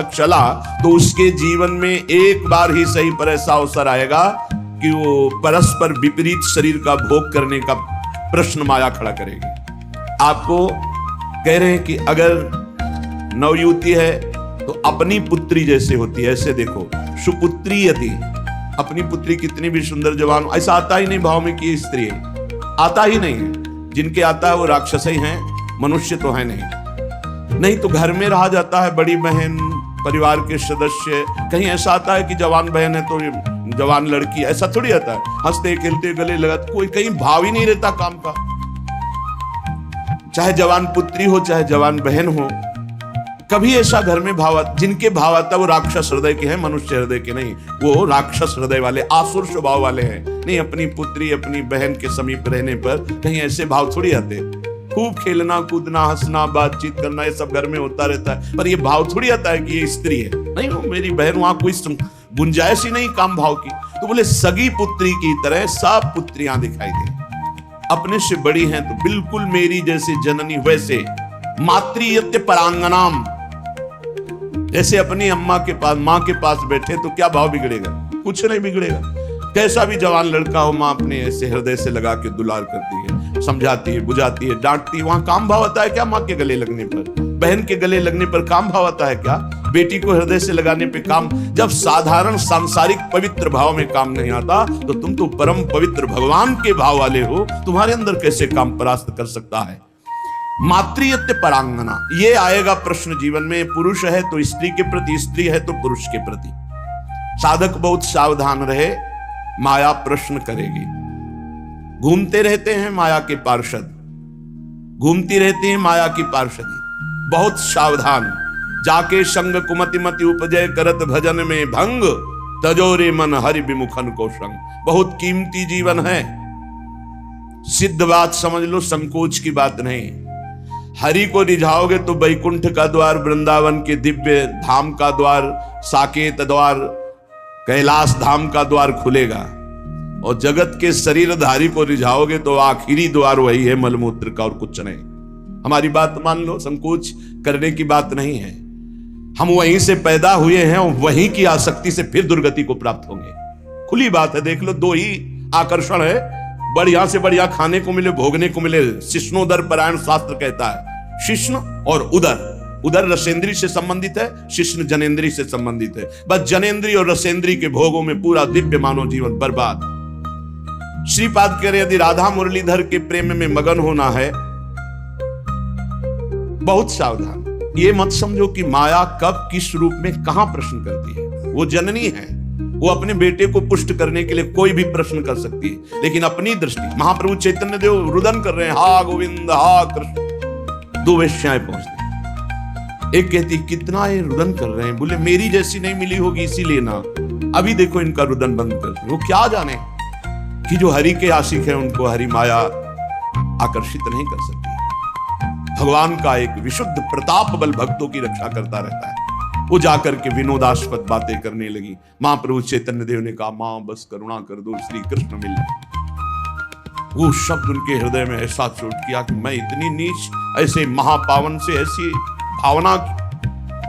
चला तो उसके जीवन में एक बार ही सही पर ऐसा अवसर आएगा कि वो परस्पर विपरीत शरीर का भोग करने का प्रश्न माया खड़ा करेगी। आपको कह रहे हैं कि अगर नवयुवती है तो अपनी पुत्री जैसे होती है, ऐसे देखो सुपुत्री यदि अपनी पुत्री कितनी भी सुंदर जवान, ऐसा आता ही नहीं भाव में कि स्त्री है, आता ही नहीं है। जिनके आता है वो राक्षस ही हैं, मनुष्य तो है नहीं तो घर में रहा जाता है बड़ी बहन, परिवार के सदस्य। कहीं ऐसा आता है कि जवान बहन है तो जवान लड़की, ऐसा थोड़ी आता है। हंसते खेलते गले लगा, कोई कहीं भाव ही नहीं रहता काम का। चाहे जवान पुत्री हो चाहे जवान बहन हो, कभी ऐसा घर में भाव, जिनके भाव आता है वो राक्षस हृदय के हैं, मनुष्य हृदय के नहीं। वो राक्षस हृदय वाले, आसुर स्वभाव वाले हैं। नहीं, अपनी पुत्री अपनी बहन के समीप रहने पर कहीं ऐसे भाव थोड़ी आते। खूब खेलना कूदना हंसना बातचीत करना ये सब घर में होता रहता है, पर ये भाव थोड़ी आता है कि ये स्त्री है। नहीं, वो मेरी बहन, वहां कोई गुंजाइश ही नहीं काम भाव की। तो बोले सगी पुत्री की तरह सब पुत्रियां दिखाई दे, अपने से बड़ी हैं तो बिल्कुल मेरी जैसे जननी वैसे। मातृयत्य परांगनाम, जैसे अपनी अम्मा के पास, माँ के पास बैठे तो क्या भाव बिगड़ेगा? कुछ नहीं बिगड़ेगा। कैसा भी जवान लड़का हो, माँ अपने ऐसे हृदय से लगा के दुलार करती है, समझाती है, बुझाती है, डांटती है। वहां काम भाव आता है क्या? माँ के गले लगने पर, बहन के गले लगने पर काम भाव आता है क्या? बेटी को हृदय से लगाने पे काम। जब साधारण सांसारिक पवित्र भाव में काम नहीं आता तो तुम तो परम पवित्र भगवान के भाव वाले हो, तुम्हारे अंदर कैसे काम परास्त कर सकता है? मातृयत्य परांगना, ये आएगा प्रश्न जीवन में। पुरुष है तो स्त्री के प्रति, स्त्री है तो पुरुष के प्रति। साधक बहुत सावधान रहे, माया प्रश्न करेगी। घूमते रहते हैं माया के पार्षद, घूमती रहती है माया की पार्षदी। बहुत सावधान, जाके संग कुमति मति उपजय करत भजन में भंग, तजोरे मन हरि विमुखन को संग। बहुत कीमती जीवन है, सिद्ध बात समझ लो, संकोच की बात नहीं। हरि को रिझाओगे तो वैकुंठ का द्वार, वृंदावन के दिव्य धाम का द्वार, साकेत द्वार, कैलाश धाम का द्वार खुलेगा। और जगत के शरीरधारी को रिझाओगे तो आखिरी द्वार वही है मलमूत्र का, और कुछ नहीं। हमारी बात मान लो, संकोच करने की बात नहीं है। हम वहीं से पैदा हुए हैं और वहीं की आसक्ति से फिर दुर्गति को प्राप्त होंगे। खुली बात है, देख लो, दो ही आकर्षण है, बढ़िया से बढ़िया खाने को मिले, भोगने को मिले। शिष्णोदर परायण शास्त्र कहता है, शिष्ण और उदर। उदर रसेंद्री से संबंधित है, शिष्ण जनेन्द्री से संबंधित है। बस जनेन्द्री और रसेंद्री के भोगों में पूरा दिव्य मानव जीवन बर्बाद। श्रीपाद कह रहे, यदि राधा मुरलीधर के प्रेम में मगन होना है, बहुत सावधान। ये मत समझो कि माया कब किस रूप में कहां प्रश्न करती है। वो जननी है, वो अपने बेटे को पुष्ट करने के लिए कोई भी प्रश्न कर सकती है, लेकिन अपनी दृष्टि। महाप्रभु चैतन्य देव रुदन कर रहे हैं, हा गोविंद हा कृष्ण। दो वेश्याएं पहुंचती, एक कहती कितना ये रुदन कर रहे हैं, बोले मेरी जैसी नहीं मिली होगी इसीलिए ना। अभी देखो इनका रुदन बंद कर। वो क्या जाने कि जो हरि के आशिक है उनको हरि माया आकर्षित नहीं कर सकती। भगवान का एक विशुद्ध प्रताप बल भक्तों की रक्षा करता रहता है। वो जाकर के विनोदास्पद बातें करने लगी। महाप्रभु चैतन्य देव ने कहा, मां बस करुणा कर दो, श्री कृष्ण मिल। वो शब्द उनके हृदय में ऐसा चोट किया कि मैं इतनी नीच, ऐसे महापावन से ऐसी भावना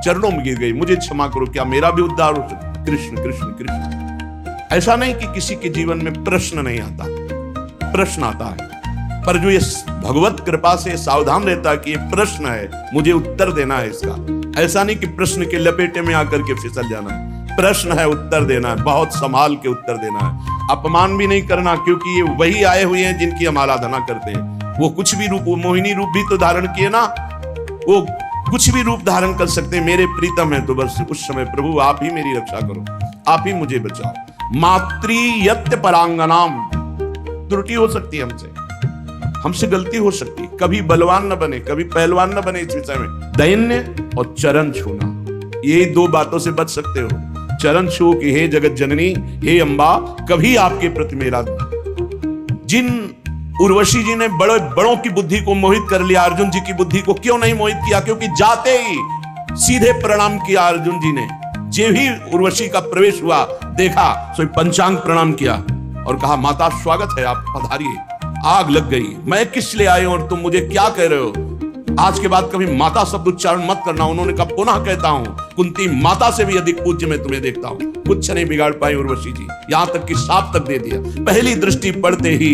चरणों में गिर गई। मुझे क्षमा करो, क्या मेरा भी उद्धार हो सकता? कृष्ण कृष्ण कृष्ण। ऐसा नहीं कि किसी के जीवन में प्रश्न नहीं आता, प्रश्न आता है, पर जो ये भगवत कृपा से सावधान रहता है कि ये प्रश्न है, मुझे उत्तर देना है इसका। ऐसा नहीं कि प्रश्न के लपेटे में आकर के फिसल जाना है। प्रश्न है, उत्तर देना है, बहुत संभाल के उत्तर देना है। अपमान भी नहीं करना, क्योंकि ये वही आए हुए हैं जिनकी हम आराधना करते हैं। वो कुछ भी रूप, वो मोहिनी रूप भी तो धारण किए ना, वो कुछ भी रूप धारण कर सकते हैं। मेरे प्रीतम है तो बस उस समय प्रभु आप ही मेरी रक्षा करो, आप ही मुझे बचाओ। मातृयत्य परांगनाम, त्रुटि हो सकती है हमसे गलती हो सकती है। कभी बलवान न बने, कभी पहलवान न बने। इस विषय में दैन्य और चरण छूना, ये दो बातों से बच सकते हो। चरण छू कि हे जगत जननी, हे अम्बा, कभी आपके प्रति मेरा। जिन उर्वशी जी ने बड़ों की बुद्धि को मोहित कर लिया, अर्जुन जी की बुद्धि को क्यों नहीं मोहित किया? क्योंकि जाते ही सीधे प्रणाम किया अर्जुन जी ने। जे भी उर्वशी का प्रवेश हुआ, देखा सो पंचांग प्रणाम किया और कहा, माता स्वागत है, आप पधारिए। आग लग गई, मैं किस लिए आए और तुम मुझे क्या कह रहे हो? आज के बाद कभी माता शब्द उच्चारण मत करना। उन्होंने कहा पुनः कहता हूं, कुंती माता से भी अधिक पूज्य मैं तुम्हें देखता हूं। कुछ नहीं बिगाड़ पाई उर्वशी जी, यहां तक कि शाप तक दे दिया। पहली दृष्टि पड़ते ही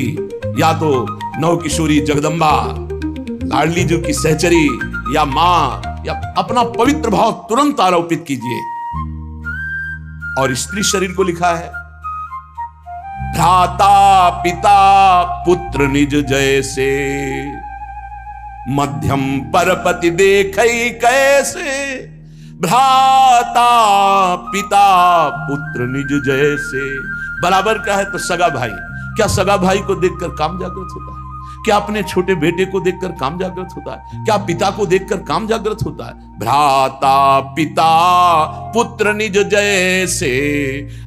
या तो नव किशोरी जगदम्बा, लाडली जी की सहचरी या मां, या अपना पवित्र भाव तुरंत आरोपित कीजिए। और स्त्री शरीर को लिखा है, भ्राता पिता पुत्र निज जैसे, मध्यम परपति देखई कैसे। भ्राता पिता पुत्र निज जैसे, बराबर का है तो सगा भाई। क्या सगा भाई को देखकर काम जागृत होता है? क्या अपने छोटे बेटे को देखकर काम जागृत होता है? क्या पिता को देखकर काम जागृत होता है? भ्राता पिता पुत्र निज जैसे।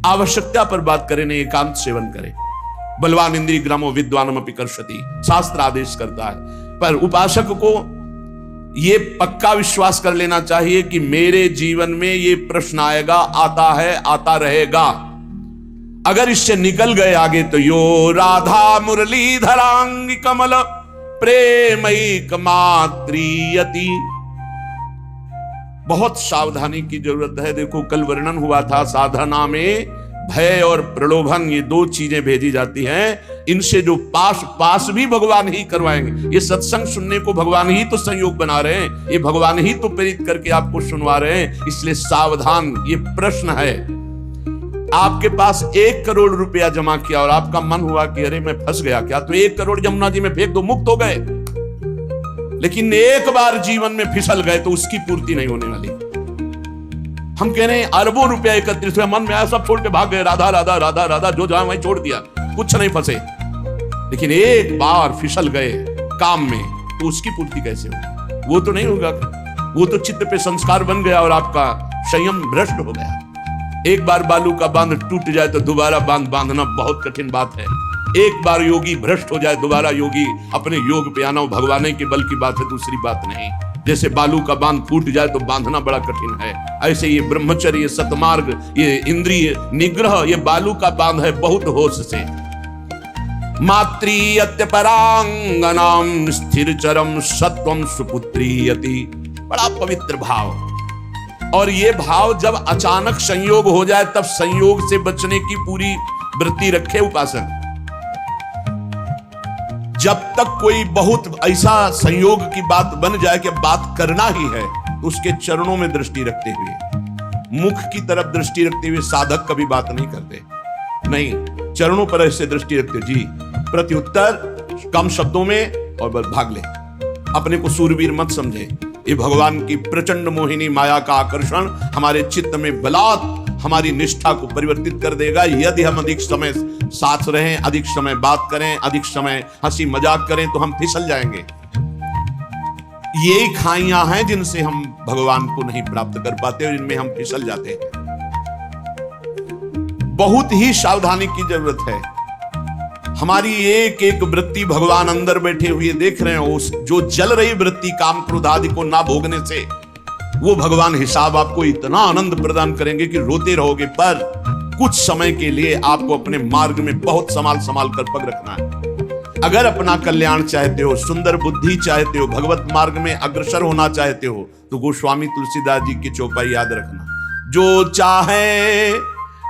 आवश्यकता पर बात करें, नहीं एकांत सेवन करें। बलवान इंद्रिय ग्रामो विद्वानम अपि कर्षति, शास्त्र आदेश करता है। पर उपासक को यह पक्का विश्वास कर लेना चाहिए कि मेरे जीवन में यह प्रश्न आएगा, आता है, आता रहेगा। अगर इससे निकल गए आगे तो यो राधा मुरलीधरांगी कमल प्रेमैक मात्रियति। बहुत सावधानी की जरूरत है। देखो कल वर्णन हुआ था, साधना में भय और प्रलोभन ये दो चीजें भेजी जाती हैं। इनसे जो पास भी भगवान ही करवाएंगे। ये सत्संग सुनने को भगवान ही तो संयोग बना रहे हैं, ये भगवान ही तो प्रेरित करके आपको सुनवा रहे हैं। इसलिए सावधान। ये प्रश्न है, आपके पास 1 करोड़ रुपया जमा किया और आपका मन हुआ कि अरे मैं फंस गया क्या, तो 1 करोड़ यमुना जी में फेंक दो, मुक्त हो गए। लेकिन एक बार जीवन में फिसल गए तो उसकी पूर्ति नहीं होने वाली। हम कह रहे हैं अरबों रुपया एकत्रित हुआ, मन में आया, सब छोड़ के भाग गए, राधा राधा राधा राधा, जो जहां वहीं छोड़ दिया, कुछ नहीं फंसे। लेकिन एक बार फिसल गए काम में तो उसकी पूर्ति कैसे होगी? वो तो नहीं होगा। वो तो चित्त पे संस्कार बन गया और आपका संयम भ्रष्ट हो गया। एक बार बालू का बांध टूट जाए तो दोबारा बांध बांधना बहुत कठिन बात है। एक बार योगी भ्रष्ट हो जाए, दोबारा योगी अपने योग पे आना भगवान के बल की बात है, दूसरी बात नहीं। जैसे बालू का बांध फूट जाए तो बांधना बड़ा कठिन है, ऐसे ये ब्रह्मचर्य, ये सतमार्ग, ये इंद्रिय निग्रह, ये बालू का बांध है बहुत होश से। मातृयत्य परांगनाम स्थिरचरम सत्वम सुपुत्रीयति। बड़ा पवित्र भाव। और ये भाव जब अचानक संयोग हो जाए तब संयोग से बचने की पूरी वृत्ति रखे उपासक। जब तक कोई बहुत ऐसा संयोग की बात बन जाए कि बात करना ही है, तो उसके चरणों में दृष्टि रखते हुए, मुख की तरफ दृष्टि रखते हुए साधक कभी बात नहीं करते। नहीं, चरणों पर ऐसे दृष्टि रखते, जी प्रत्युत्तर कम शब्दों में और बस भाग ले। अपने को सूरवीर मत समझे। ये भगवान की प्रचंड मोहिनी माया का आकर्षण हमारे चित्त में बलात् हमारी निष्ठा को परिवर्तित कर देगा। यदि हम अधिक समय साथ रहें, अधिक समय बात करें, अधिक समय हंसी मजाक करें तो हम फिसल जाएंगे। ये खाइयां हैं जिनसे हम भगवान को नहीं प्राप्त कर पाते और इनमें हम फिसल जाते हैं। बहुत ही सावधानी की जरूरत है। हमारी एक एक वृत्ति भगवान अंदर बैठे हुए देख रहे हैं। उस जो जल रही वृत्ति काम क्रोध आदि को ना भोगने से वो भगवान हिसाब आपको इतना आनंद प्रदान करेंगे कि रोते रहोगे। पर कुछ समय के लिए आपको अपने मार्ग में बहुत संभाल कर पग रखना है। अगर अपना कल्याण चाहते हो, सुंदर बुद्धि चाहते हो, भगवत मार्ग में अग्रसर होना चाहते हो, तो गोस्वामी तुलसीदास जी की चौपाई याद रखना। जो चाहे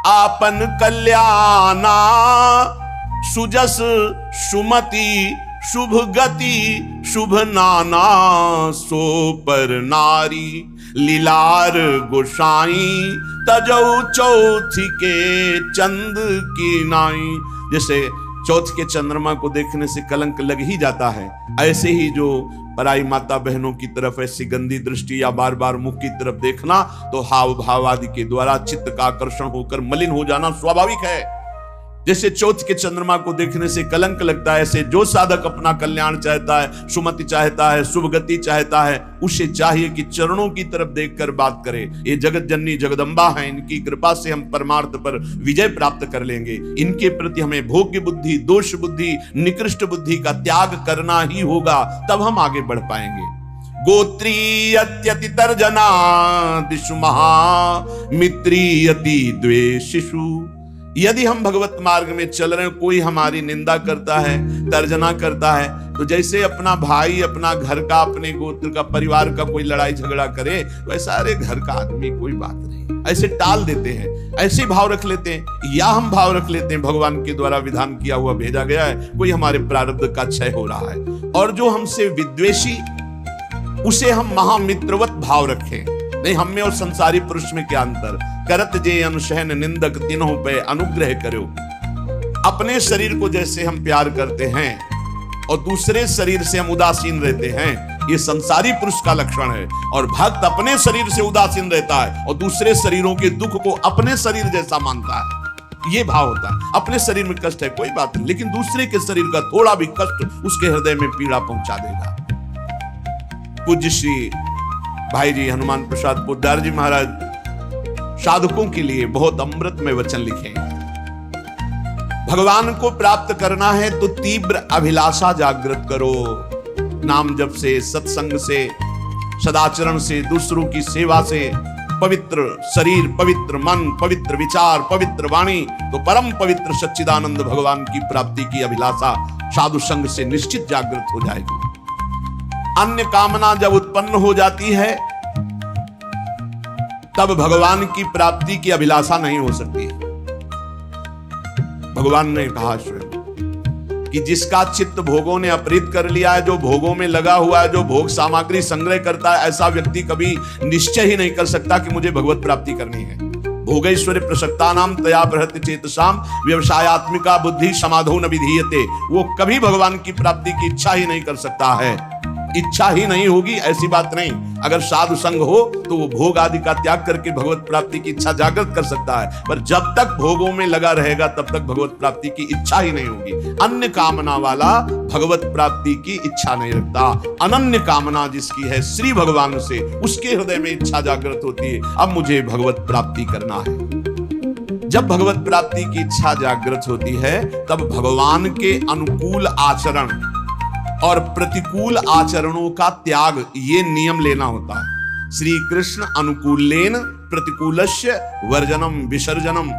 आपन कल्याणा, सुजस सुमति शुभ गति शुभ नाना, सो पर नारी लीलार गोसाई, तजौ चौथी के चंद की नाई। जैसे चौथ के चंद्रमा को देखने से कलंक लग ही जाता है, ऐसे ही जो पराई माता बहनों की तरफ ऐसी गंदी दृष्टि या बार बार मुख की तरफ देखना, तो हाव भाव आदि के द्वारा चित्त का आकर्षण होकर मलिन हो जाना स्वाभाविक है। जैसे चौथ के चंद्रमा को देखने से कलंक लगता है, ऐसे जो साधक अपना कल्याण चाहता है, सुमति चाहता है, शुभ गति चाहता है, उसे चाहिए कि चरणों की तरफ देखकर बात करे। ये जगत जननी जगदम्बा है, इनकी कृपा से हम परमार्थ पर विजय प्राप्त कर लेंगे। इनके प्रति हमें भोग्य बुद्धि, दोष बुद्धि, निकृष्ट बुद्धि का त्याग करना ही होगा, तब हम आगे बढ़ पाएंगे। गोत्रीयत्यति तर्जना दिशु महा, मित्रीयति द्वेषिषु। यदि हम भगवत मार्ग में चल रहे हैं, कोई हमारी निंदा करता है, तर्जना करता है, तो जैसे अपना भाई अपना घर का अपने गोत्र का परिवार का कोई लड़ाई झगड़ा करे, वैसा अरे घर का आदमी कोई बात नहीं, ऐसे टाल देते हैं, ऐसे भाव रख लेते हैं, या हम भाव रख लेते हैं भगवान के द्वारा विधान किया हुआ भेजा गया है, कोई हमारे प्रारब्ध का क्षय हो रहा है। और जो हमसे विद्वेषी उसे हम महामित्रवत भाव रखें। नहीं, हम में और संसारी पुरुष में क्या अंतर। करत जे अनुशहन निंदक तीनों पे अनुग्रह करो। अपने शरीर को जैसे हम प्यार करते हैं और दूसरे शरीर से हम उदासीन रहते हैं, ये संसारी पुरुष का लक्षण है। और भक्त अपने शरीर से उदासीन रहता है और दूसरे शरीरों के दुख को अपने शरीर जैसा मानता है। ये भाव होता है। अपने शरीर में कष्ट है कोई बात नहीं, लेकिन दूसरे के शरीर का थोड़ा भी कष्ट उसके हृदय में पीड़ा पहुंचा देगा। पूज्य श्री भाई जी हनुमान प्रसाद पोद्दार जी महाराज साधकों के लिए बहुत अमृतमय वचन लिखे हैं। भगवान को प्राप्त करना है तो तीव्र अभिलाषा जागृत करो। नाम जप से, सत्संग से, सदाचरण से, दूसरों की सेवा से पवित्र शरीर, पवित्र मन, पवित्र विचार, पवित्र वाणी, तो परम पवित्र सच्चिदानंद भगवान की प्राप्ति की अभिलाषा साधु संग से निश्चित जागृत हो जाएगी। अन्य कामना जब उत्पन्न हो जाती है तब भगवान की प्राप्ति की अभिलाषा नहीं हो सकती। भगवान ने कहा स्वयं कि जिसका चित्त भोगों ने अपहृत कर लिया है, जो भोगों में लगा हुआ है, जो भोग सामग्री संग्रह करता है, ऐसा व्यक्ति कभी निश्चय ही नहीं कर सकता कि मुझे भगवत प्राप्ति करनी है। भोगैश्वर्य प्रसक्तानाम तया बृहत चेतसाम व्यवसायत्मिका बुद्धि समाधो न विधीयते। वो कभी भगवान की प्राप्ति की इच्छा ही नहीं कर सकता है। इच्छा ही नहीं होगी ऐसी बात नहीं। अगर साधु संग हो तो वो भोग आदि का त्याग करके भगवत प्राप्ति की इच्छा जागृत कर सकता है, पर जब तक भोगों में लगा रहेगा तब तक भगवत प्राप्ति की इच्छा ही नहीं होगी। अन्य कामना वाला भगवत प्राप्ति की इच्छा नहीं रखता। अनन्य कामना जिसकी है श्री भगवान से, उसके हृदय में इच्छा जागृत होती है, अब मुझे भगवत प्राप्ति करना है। जब भगवत प्राप्ति की इच्छा जागृत होती है तब भगवान के अनुकूल आचरण और प्रतिकूल आचरणों का त्याग, ये नियम लेना होता है। श्री कृष्ण अनुकूलेन प्रतिकूलस्य वर्जनम विसर्जनम।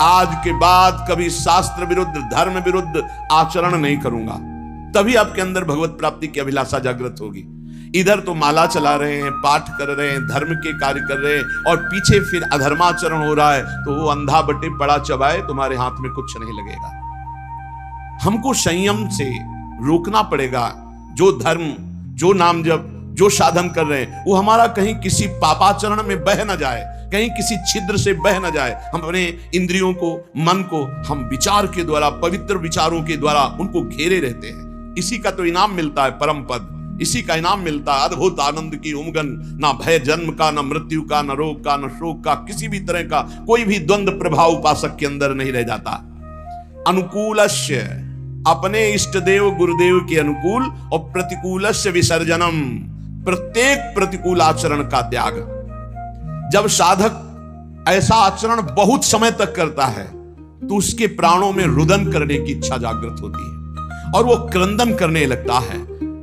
आज के बाद कभी शास्त्र विरुद्ध, धर्म विरुद्ध आचरण नहीं करूंगा, तभी आपके अंदर भगवत प्राप्ति की अभिलाषा जागृत होगी। इधर तो माला चला रहे हैं, पाठ कर रहे हैं, धर्म के कार्य कर रहे हैं, और पीछे फिर अधर्माचरण हो रहा है, तो वो अंधा बटे पड़ा चबाए, तुम्हारे हाथ में कुछ नहीं लगेगा। हमको संयम से रोकना पड़ेगा। जो धर्म, जो नाम जप, जो साधन कर रहे हैं, वो हमारा कहीं किसी पापाचरण में बह न जाए, कहीं किसी छिद्र से बह न जाए। हम अपने इंद्रियों को, मन को हम विचार के द्वारा, पवित्र विचारों के द्वारा उनको घेरे रहते हैं। इसी का तो इनाम मिलता है परम पद, इसी का इनाम मिलता है अद्भुत आनंद की उमगन। ना भय जन्म का, ना मृत्यु का, ना रोग का, ना शोक का, किसी भी तरह का कोई भी द्वंद्व प्रभाव उपासक के अंदर नहीं रह जाता। अनुकूलस्य, अपने इष्ट देव गुरुदेव के अनुकूल, और प्रतिकूलस्य विसर्जनम, प्रत्येक प्रतिकूल आचरण का त्याग। जब साधक ऐसा आचरण बहुत समय तक करता है तो उसके प्राणों में रुदन करने की इच्छा जागृत होती है और वो क्रंदन करने लगता है।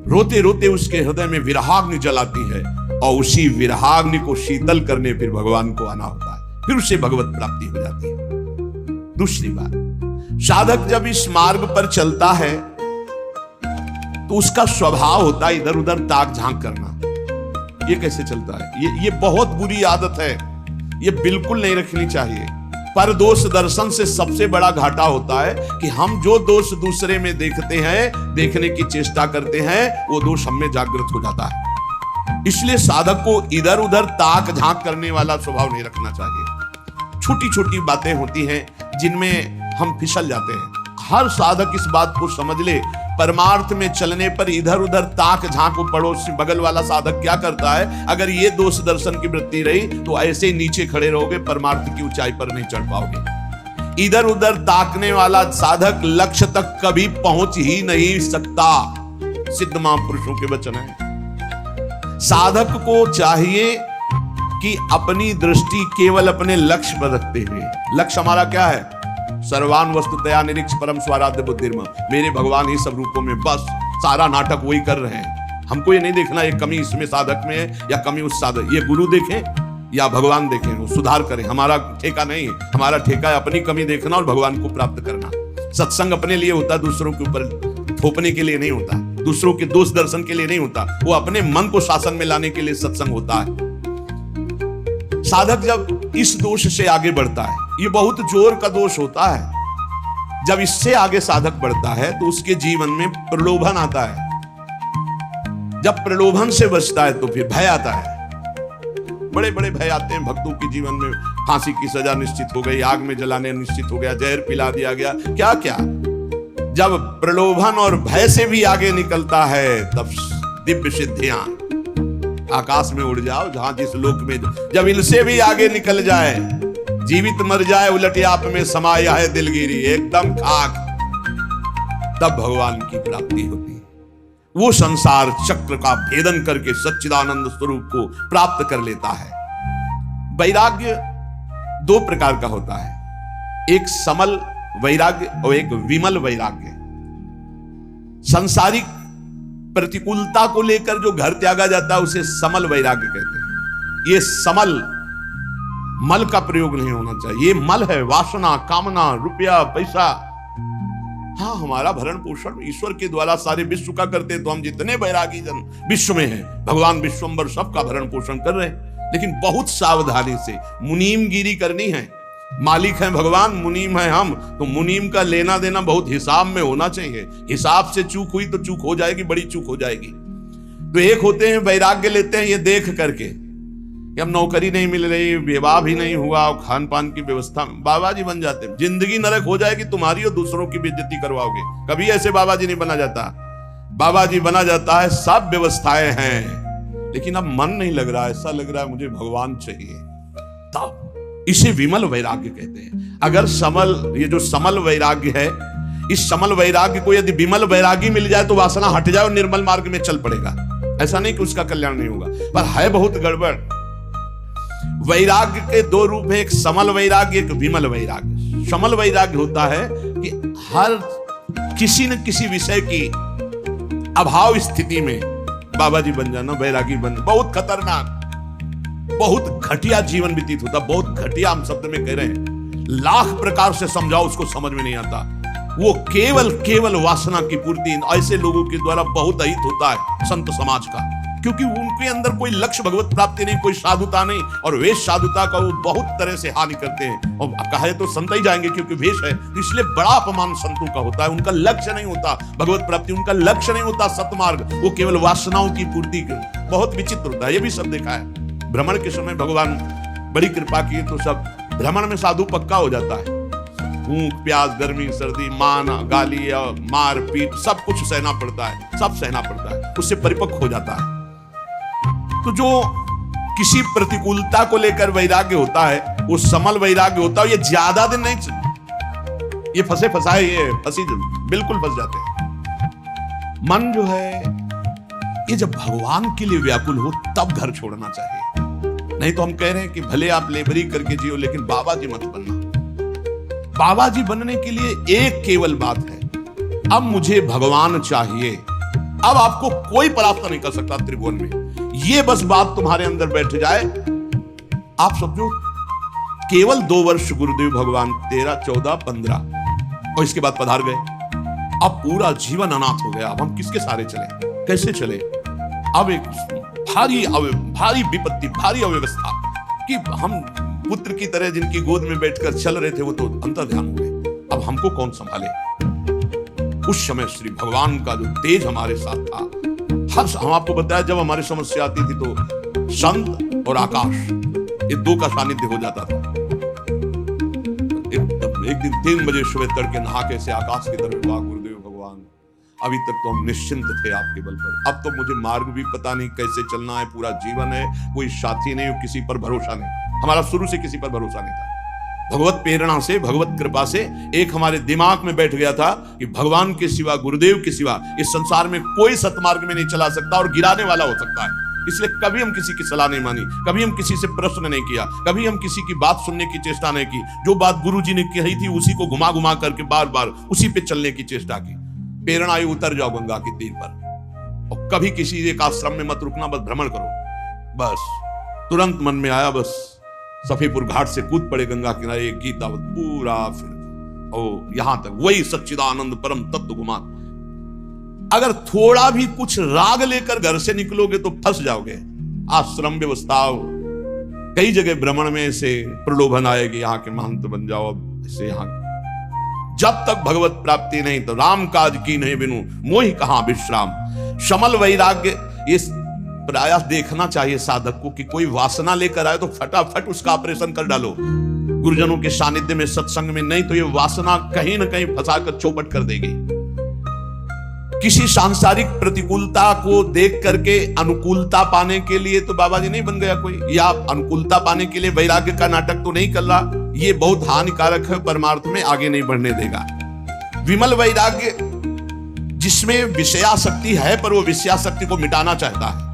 रोते रोते उसके हृदय में विरहाग्नि जलाती है और उसी विरहाग्नि को शीतल करने फिर भगवान को आना होता है, फिर उसे भगवत प्राप्ति हो जाती है। दूसरी बात, साधक जब इस मार्ग पर चलता है तो उसका स्वभाव होता है इधर उधर ताक झांक करना। ये कैसे चलता है? ये बहुत बुरी आदत है, ये बिल्कुल नहीं रखनी चाहिए। पर दोष दर्शन से सबसे बड़ा घाटा होता है कि हम जो दोष दूसरे में देखते हैं, देखने की चेष्टा करते हैं, वो दोष हम में जागृत हो जाता है। इसलिए साधक को इधर उधर ताक झांक करने वाला स्वभाव नहीं रखना चाहिए। छोटी छोटी बातें होती हैं जिनमें हम फिसल जाते हैं। हर साधक इस बात को समझ ले, परमार्थ में चलने पर इधर उधर ताक झांक, पड़ोस बगल वाला साधक क्या करता है, अगर ये दोष दर्शन की वृत्ति रही तो ऐसे ही नीचे खड़े रहोगे, परमार्थ की ऊंचाई पर नहीं चढ़ पाओगे। इधर उधर ताकने वाला साधक लक्ष्य तक कभी पहुंच ही नहीं सकता। सिद्ध महापुरुषों के वचन है। साधक को चाहिए कि अपनी दृष्टि केवल अपने लक्ष्य पर रखते हुए, लक्ष्य हमारा क्या है? सर्वान वस्तुतया निरीक्ष परम स्वाराध्य बुद्धिर्म, मेरे भगवान ही सब रूपों में, बस सारा नाटक वही कर रहे हैं। हमको ये नहीं देखना ये कमी इसमें साधक में है या कमी उस साधक, ये गुरु देखें या भगवान देखें, वो सुधार करें। हमारा ठेका नहीं है, हमारा ठेका है अपनी कमी देखना और भगवान को प्राप्त करना। सत्संग अपने लिए होता है, दूसरों के ऊपर थोपने के लिए नहीं होता। दूसरों के दोष दर्शन के लिए नहीं होता, वो अपने मन को शासन में लाने के लिए सत्संग होता है। साधक जब इस दोष से आगे बढ़ता है, ये बहुत जोर का दोष होता है, जब इससे आगे साधक बढ़ता है तो उसके जीवन में प्रलोभन आता है। जब प्रलोभन से बचता है तो फिर भय आता है। बड़े बड़े भय आते हैं भक्तों के जीवन में। फांसी की सजा निश्चित हो गई, आग में जलाने निश्चित हो गया, जहर पिला दिया गया, क्या क्या। जब प्रलोभन और भय से भी आगे निकलता है तब दिव्य सिद्धियां, आकाश में उड़ जाओ जहां जिस लोक में, जब इनसे भी आगे निकल जाए, जीवित मर जाए उलट आप में समाया है दिलगिरी, एकदम खाक, तब भगवान की प्राप्ति होती है। वो संसार चक्र का भेदन करके सच्चिदानंद स्वरूप को प्राप्त कर लेता है। वैराग्य दो प्रकार का होता है, एक समल वैराग्य और एक विमल वैराग्य। सांसारिक प्रतिकूलता को लेकर जो घर त्यागा जाता है उसे समल वैराग्य कहते हैं। ये समल, मल का प्रयोग नहीं होना चाहिए। ये मल है वासना, कामना, रुपया, पैसा। हाँ, हमारा भरण पोषण ईश्वर के द्वारा सारे विश्व का करते हैं, तो हम जितने बैरागी जन विश्व में हैं, भगवान विश्वम्बर सबका भरण पोषण कर रहे हैं, लेकिन बहुत सावधानी से। मुनीमगिरी करनी है, मालिक है भगवान, मुनीम है हम, तो मुनीम का लेना देना बहुत हिसाब में होना चाहिए। हिसाब से चूक हुई तो चूक हो जाएगी, बड़ी चूक हो जाएगी। तो एक होते हैं वैराग्य लेते हैं ये देख करके कि अब नौकरी नहीं मिल रही, विवाह भी नहीं हुआ, खान पान की व्यवस्था, बाबा जी बन जाते हैं। जिंदगी नरक हो जाएगी तुम्हारी और दूसरों की बेइज्जती करवाओगे। कभी ऐसे बाबा जी नहीं बना जाता। बाबा जी बना जाता है, सब व्यवस्थाएं हैं, लेकिन अब मन नहीं लग रहा, ऐसा लग रहा है मुझे भगवान चाहिए। तब इसे विमल वैराग्य कहते हैं। अगर समल, ये जो समल वैराग्य है, इस समल वैराग्य को यदि विमल वैरागी मिल जाए तो वासना हट जाए और निर्मल मार्ग में चल पड़ेगा। ऐसा नहीं कि उसका कल्याण नहीं होगा, पर है बहुत गड़बड़। वैराग्य के दो रूप है, एक समल वैराग्य, एक विमल वैराग्य। समल वैराग्य होता है कि हर किसी न किसी विषय की अभाव स्थिति में बाबा जी बन जाना, वैरागी बन, बहुत खतरनाक, बहुत घटिया जीवन व्यतीत होता। बहुत घटिया हम शब्द में कह रहे हैं, लाख प्रकार से समझाओ उसको समझ में नहीं आता। वो केवल वासना की पूर्ति ऐसे लोगों के द्वारा बहुत अहित होता है संत समाज का, क्योंकि उनके अंदर कोई लक्ष्य भगवत प्राप्ति नहीं, कोई साधुता नहीं, और वेश साधुता का वो बहुत तरह से हानि करते हैं। और कहे तो संत ही जाएंगे क्योंकि वेश है, इसलिए बड़ा अपमान संतों का होता है। उनका लक्ष्य नहीं होता भगवत प्राप्ति, उनका लक्ष्य नहीं होता सतमार्ग, वो केवल वासनाओं की पूर्ति। बहुत विचित्र होता है, ये भी सब देखा है। भ्रमण के समय भगवान बड़ी कृपा की तो सब भ्रमण में साधु पक्का हो जाता है। भूख, प्यास, गर्मी, सर्दी, मान, गाली, मार पीट, सब कुछ सहना पड़ता है, सब सहना पड़ता है, उससे परिपक्व हो जाता है। तो जो किसी प्रतिकूलता को लेकर वैराग्य होता है वो समल वैराग्य होता है। ये ज्यादा दिन नहीं, ये फंसे फंसाए, ये फंसी बिल्कुल फंस जाते हैं। मन जो है ये जब भगवान के लिए व्याकुल हो तब घर छोड़ना चाहिए। नहीं तो हम कह रहे हैं कि भले आप लेबरी करके जियो लेकिन बाबा जी मत बनना। बाबा जी बनने के लिए एक केवल बात है, अब मुझे भगवान चाहिए। अब आपको कोई परास्त नहीं कर सकता त्रिभुवन में। ये बस बात तुम्हारे अंदर बैठ जाए, आप समझो केवल 2 वर्ष गुरुदेव भगवान 13, 14, 15 और इसके बाद पधार गए। अब पूरा जीवन अनाथ हो गया। अब हम किसके सहारे चले, कैसे चले? अब एक भारी विपत्ति, भारी अव्यवस्था कि हम पुत्र की तरह जिनकी गोद में बैठकर चल रहे थे वो तो अंतर्ध्यान हुए। अब हमको कौन संभाले? उस समय श्री भगवान का जो तेज हमारे साथ था, हम आपको बताया जब हमारी समस्या आती थी तो संत और आकाश ये दो का सानिध्य हो जाता था। एक दिन 3 बजे सुबह तड़के नहा के से आकाश की तरफ, वाह गुरुदेव भगवान, अभी तक तो हम निश्चिंत थे आपके बल पर, अब तो मुझे मार्ग भी पता नहीं कैसे चलना है, पूरा जीवन है, कोई साथी नहीं, किसी पर भरोसा नहीं। हमारा शुरू से किसी पर भरोसा नहीं था। भगवत प्रेरणा से, भगवत कृपा से एक हमारे दिमाग में बैठ गया था कि भगवान के सिवा, गुरुदेव के सिवा इस संसार में कोई सतमार्ग में नहीं चला सकता और गिराने वाला हो सकता है। इसलिए कभी हम किसी की सलाह नहीं मानी, कभी हम किसी से प्रश्न नहीं किया, कभी हम किसी की बात सुनने की चेष्टा नहीं की। जो बात गुरुजी ने कही थी उसी को घुमा घुमा करके बार बार उसी पे चलने की चेष्टा की। प्रेरणा आई, उतर जाओ गंगा की तीर पर और कभी किसी एक आश्रम में मत रुकना, बस भ्रमण करो। बस तुरंत मन में आया, बस सफीपुर घाट से कूद पड़े गंगा किनारे, एक गीतावत पूरा फिर और यहां तक वही सच्चिदानंद परम तत्व घुमा। अगर थोड़ा भी कुछ राग लेकर घर से निकलोगे तो फंस जाओगे। आश्रम व्यवस्था कई जगह भ्रमण में से प्रलोभन आएगी, यहाँ के महंत बन जाओ, ऐसे यहाँ। जब तक भगवत प्राप्ति नहीं तो राम काज की नहीं बिनु मोहि कहां विश्राम। शमल वैराग्य, इस प्रयास देखना चाहिए साधक को कि कोई वासना लेकर आए तो फटाफट उसका ऑपरेशन कर डालो। गुरुजनों के सानिध्य में, सत्संग में, नहीं तो ये वासना कहीं ना कहीं फंसाकर चौपट कर देगी। किसी सांसारिक प्रतिकूलता को देख करके अनुकूलता पाने के लिए तो बाबा जी नहीं बन गया कोई, या अनुकूलता पाने के लिए वैराग्य का नाटक तो नहीं कर रहा। ये बहुत हानिकारक है, परमार्थ में आगे नहीं बढ़ने देगा। विमल वैराग्य जिसमें विषयासक्ति है पर वो विषयासक्ति को मिटाना चाहता है,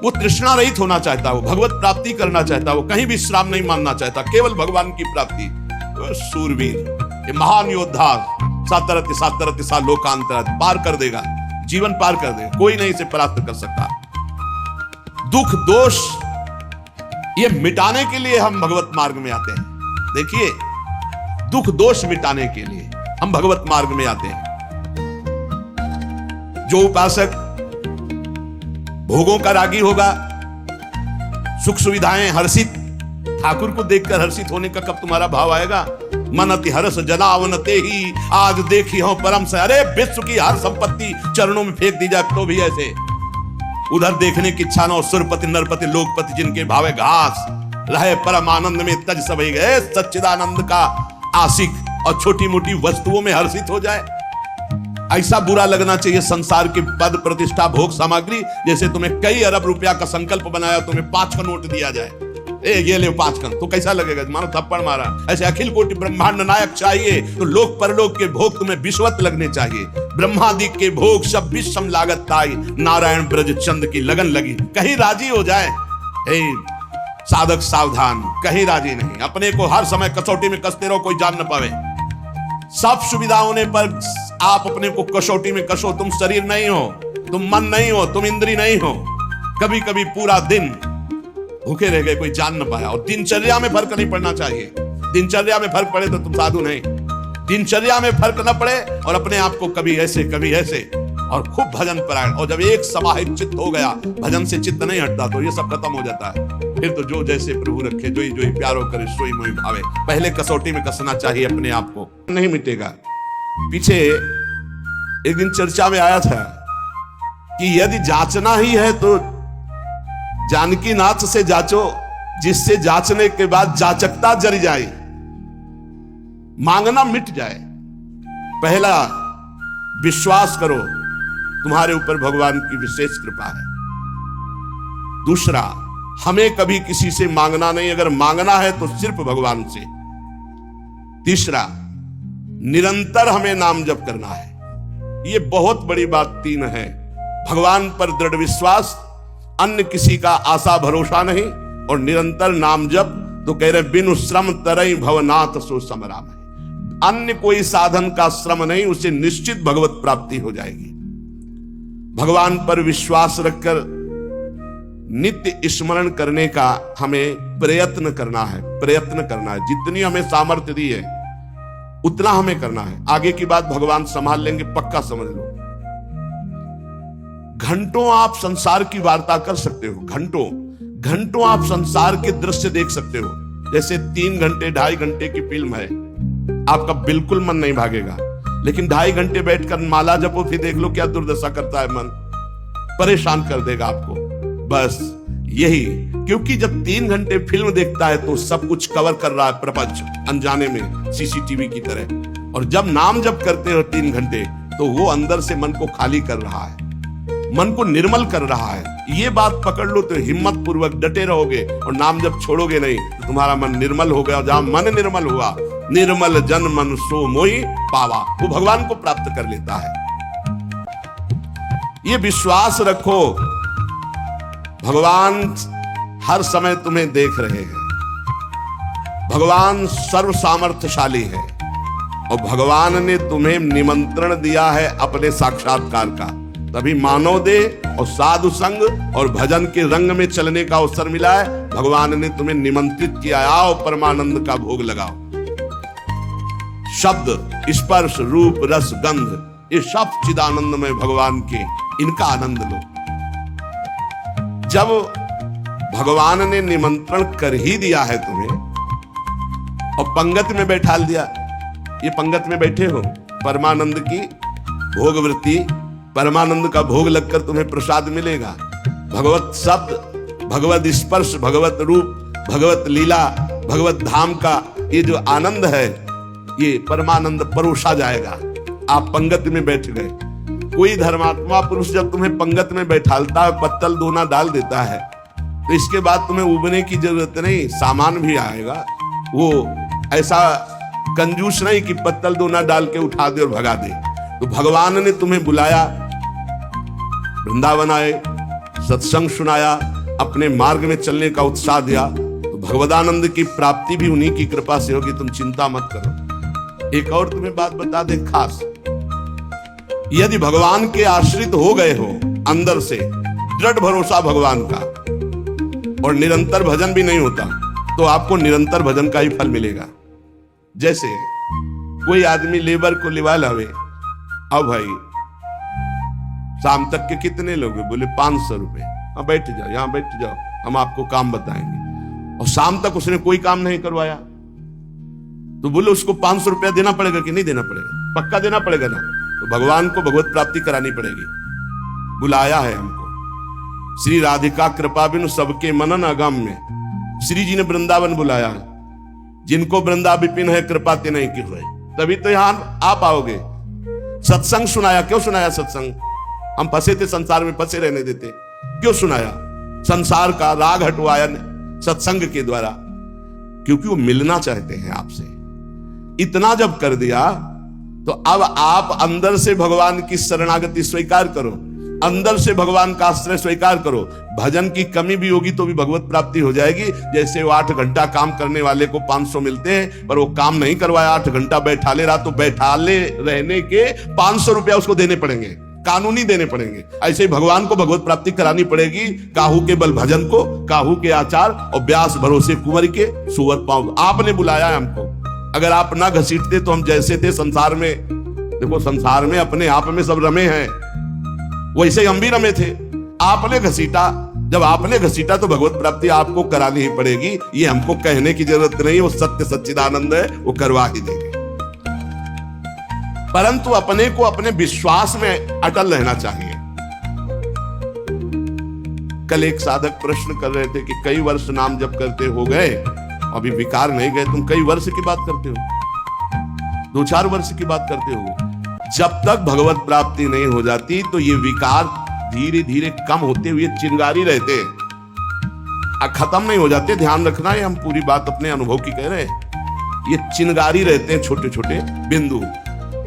वो तृष्णा रहित होना चाहता है, वो भगवत प्राप्ति करना चाहता है, वो कहीं विश्राम नहीं मानना चाहता, केवल भगवान की प्राप्ति। वो सूरवीर, ये महान योद्धा सातरति सातरति सा लोकांतर पार कर देगा, जीवन पार कर देगा, कोई नहीं इसे परास्त कर सकता। दुख दोष ये मिटाने के लिए हम भगवत मार्ग में आते हैं। देखिए, दुख दोष मिटाने के लिए हम भगवत मार्ग में आते हैं। जो उपासक भोगों का रागी होगा, सुख सुविधाएं हर्षित, ठाकुर को देखकर हर्षित होने का कब तुम्हारा भाव आएगा? मन अति हर्ष जनावनते ही आज देखी हो परम से। अरे विश्व की हर संपत्ति चरणों में फेंक दी जाए तो भी ऐसे, उधर देखने की इच्छा न हो। सुरपति नरपति लोकपति जिनके भावे घास, रहे परम आनंद में तज सब गए सच्चिदानंद का आशिक, और छोटी मोटी वस्तुओं में हर्षित हो जाए। ऐसा बुरा लगना चाहिए संसार की पद प्रतिष्ठा भोग सामग्री, जैसे तुम्हें कई अरब रुपया का संकल्प बनाया, तुम्हें 5 का नोट दिया जाए, ये ले 5 का, तो कैसा लगेगा? मानो थप्पड़ मारा। ऐसे अखिल कोटि ब्रह्मांड नायक चाहिए तो लोक परलोक के भोग तुम्हें विश्वत लगने चाहिए। ब्रह्मादि के भोग सब विषम लागत ताई, नारायण ब्रज चंद की लगन लगी, कहीं राजी हो जाए। साधक सावधान, कहीं राजी नहीं। अपने को हर समय कसौटी में कसते रहो, कोई जान न पावे। सब सुविधा होने पर आप अपने को कसौटी में कसो। तुम शरीर नहीं हो, तुम मन नहीं हो, तुम इंद्री नहीं हो। कभी कभी पूरा दिन भूखे रह गए, कोई जान न पाया। और दिनचर्या में फर्क नहीं पड़ना चाहिए। दिनचर्या में फर्क पड़े तो तुम साधु नहीं। दिनचर्या में फर्क न पड़े और अपने आप को कभी ऐसे कभी ऐसे, और खूब भजन परायण। और जब एक समाहित चित्त हो गया, भजन से चित्त नहीं हटता, तो ये सब खत्म हो जाता है। फिर तो जो जैसे प्रभु रखे, जो ही प्यारो करे, सोई मोहि भावे। पहले कसौटी में कसना चाहिए अपने आप को, नहीं मिटेगा। पीछे एक दिन चर्चा में आया था कि यदि जांचना ही है तो जानकी नाथ से जांचो, जिससे जांचने के बाद जाचकता जरी जाए, मांगना मिट जाए। पहला विश्वास करो तुम्हारे ऊपर भगवान की विशेष कृपा है। दूसरा, हमें कभी किसी से मांगना नहीं, अगर मांगना है तो सिर्फ भगवान से। तीसरा, निरंतर हमें नाम जप करना है। ये बहुत बड़ी बात 3 है। भगवान पर दृढ़ विश्वास, अन्य किसी का आशा भरोसा नहीं, और निरंतर नाम जप। तो कह रहे बिनु श्रम तरई भवनाथ सो समराम है। अन्य कोई साधन का श्रम नहीं, उसे निश्चित भगवत प्राप्ति हो जाएगी। भगवान पर विश्वास रखकर नित्य स्मरण करने का हमें प्रयत्न करना है। प्रयत्न करना है, जितनी हमें सामर्थ्य दी है उतना हमें करना है। आगे की बात भगवान संभाल लेंगे, पक्का समझ लो। घंटों आप संसार की वार्ता कर सकते हो, घंटों घंटों आप संसार के दृश्य देख सकते हो। जैसे 3 घंटे 2.5 घंटे की फिल्म है, आपका बिल्कुल मन नहीं भागेगा। लेकिन 2.5 घंटे बैठकर माला जपो, फिर देख लो क्या दुर्दशा करता है मन, परेशान कर देगा आपको। बस यही, क्योंकि जब 3 घंटे फिल्म देखता है तो सब कुछ कवर कर रहा है प्रपंच, अनजाने में सीसीटीवी की तरह। और जब नाम जप करते हो 3 घंटे, तो वो अंदर से मन को खाली कर रहा है, मन को निर्मल कर रहा है। ये बात पकड़ लो तो हिम्मत पूर्वक डटे रहोगे, और नाम जब छोड़ोगे नहीं तो तुम्हारा मन निर्मल हो गया। जहां मन निर्मल हुआ, निर्मल जन मन सो मोहि पावा, वो भगवान को प्राप्त कर लेता है। ये विश्वास रखो, भगवान हर समय तुम्हें देख रहे हैं। भगवान सर्व सामर्थ्यशाली है, और भगवान ने तुम्हें निमंत्रण दिया है अपने साक्षात्कार का। तभी मानव देह और साधु संग और भजन के रंग में चलने का अवसर मिला है। भगवान ने तुम्हें निमंत्रित किया, आओ परमानंद का भोग लगाओ। शब्द, स्पर्श, रूप, रस, गंध, ये सब चिदानंदमय भगवान के, इनका आनंद लो। जब भगवान ने निमंत्रण कर ही दिया है तुम्हें और पंगत में बैठा दिया, ये पंगत में बैठे हो, परमानंद की भोग वृत्ति, परमानंद का भोग लगकर तुम्हें प्रसाद मिलेगा। भगवत शब्द, भगवत स्पर्श, भगवत रूप, भगवत लीला, भगवत धाम का ये जो आनंद है, ये परमानंद परोसा जाएगा। आप पंगत में बैठ गए। कोई धर्मात्मा पुरुष जब तुम्हें पंगत में बैठालता है, पत्तल दोना डाल देता है, तो इसके बाद तुम्हें उबने की जरूरत नहीं, सामान भी आएगा। वो ऐसा कंजूस नहीं कि पत्तल दोना डाल के उठा दे और भगा दे। तो भगवान ने तुम्हें बुलाया, वृंदावन आए, सत्संग सुनाया, अपने मार्ग में चलने का उत्साह दिया, तो भगवदानंद की प्राप्ति भी उन्हीं की कृपा से होगी। तुम चिंता मत करो। एक और तुम्हें बात बता दे खास, यदि भगवान के आश्रित हो गए हो अंदर से, दृढ़ भरोसा भगवान का, और निरंतर भजन भी नहीं होता, तो आपको निरंतर भजन का ही फल मिलेगा। जैसे कोई आदमी लेबर को लिवा लावे, अब भाई शाम तक के कितने लोग हैं? बोले 500 रुपए। अब बैठ जाओ, यहां बैठ जाओ, हम आपको काम बताएंगे। और शाम तक उसने कोई काम नहीं करवाया, तो बोले उसको 500 रुपया देना पड़ेगा कि नहीं देना पड़ेगा? पक्का देना पड़ेगा ना। तो भगवान को भगवत प्राप्ति करानी पड़ेगी। बुलाया है हमको, श्री राधिका कृपा बिनु सबके मनन अगम्य। श्री जी ने वृंदावन बुलाया, जिनको वृंदा विपिन है कृपा ते नहीं की हुए, तभी तो यहां आ पाओगे। सत्संग सुनाया, क्यों सुनाया सत्संग? हम फंसे थे संसार में, फंसे रहने देते, क्यों सुनाया? संसार का राग हटवाया सत्संग के द्वारा, क्योंकि वो मिलना चाहते हैं आपसे। इतना जब कर दिया, तो अब आप अंदर से भगवान की शरणागति स्वीकार करो, अंदर से भगवान का आश्रय स्वीकार करो। भजन की कमी भी होगी तो भी भगवत प्राप्ति हो जाएगी। जैसे वो 8 घंटा काम करने वाले को 500 मिलते हैं, पर वो काम नहीं करवाया, 8 घंटा बैठाले रहा, तो बैठाले रहने के 500 रुपया उसको देने पड़ेंगे, कानूनी देने पड़ेंगे। ऐसे ही भगवान को भगवत प्राप्ति करानी पड़ेगी। काहू के बल भजन को, काहू के आचार, और व्यास भरोसे कुंवर के सुअर पांव। आपने बुलाया है हमको, अगर आप ना घसीटते तो हम जैसे थे संसार में, देखो संसार में अपने आप में सब रमे हैं, वैसे हम भी रमे थे। आपने घसीटा, जब आपने घसीटा तो भगवत प्राप्ति आपको करानी ही पड़ेगी। ये हमको कहने की जरूरत नहीं, वो सत्य सच्चिदानंद है, वो करवा ही देंगे। परंतु अपने को अपने विश्वास में अटल रहना चाहिए। कल एक साधक प्रश्न कर रहे थे कि कई वर्ष नाम जप करते हो गए, अभी विकार नहीं गए, तुम कई वर्ष की बात करते हो? 2-4 वर्ष की बात करते हो। जब तक भगवत प्राप्ति नहीं हो जाती तो ये विकार धीरे धीरे कम होते हुए चिंगारी रहते हैं, खत्म नहीं हो जाते। ध्यान रखना है, हम पूरी बात अपने अनुभव की कह रहे हैं। ये चिंगारी रहते हैं, छोटे छोटे बिंदु,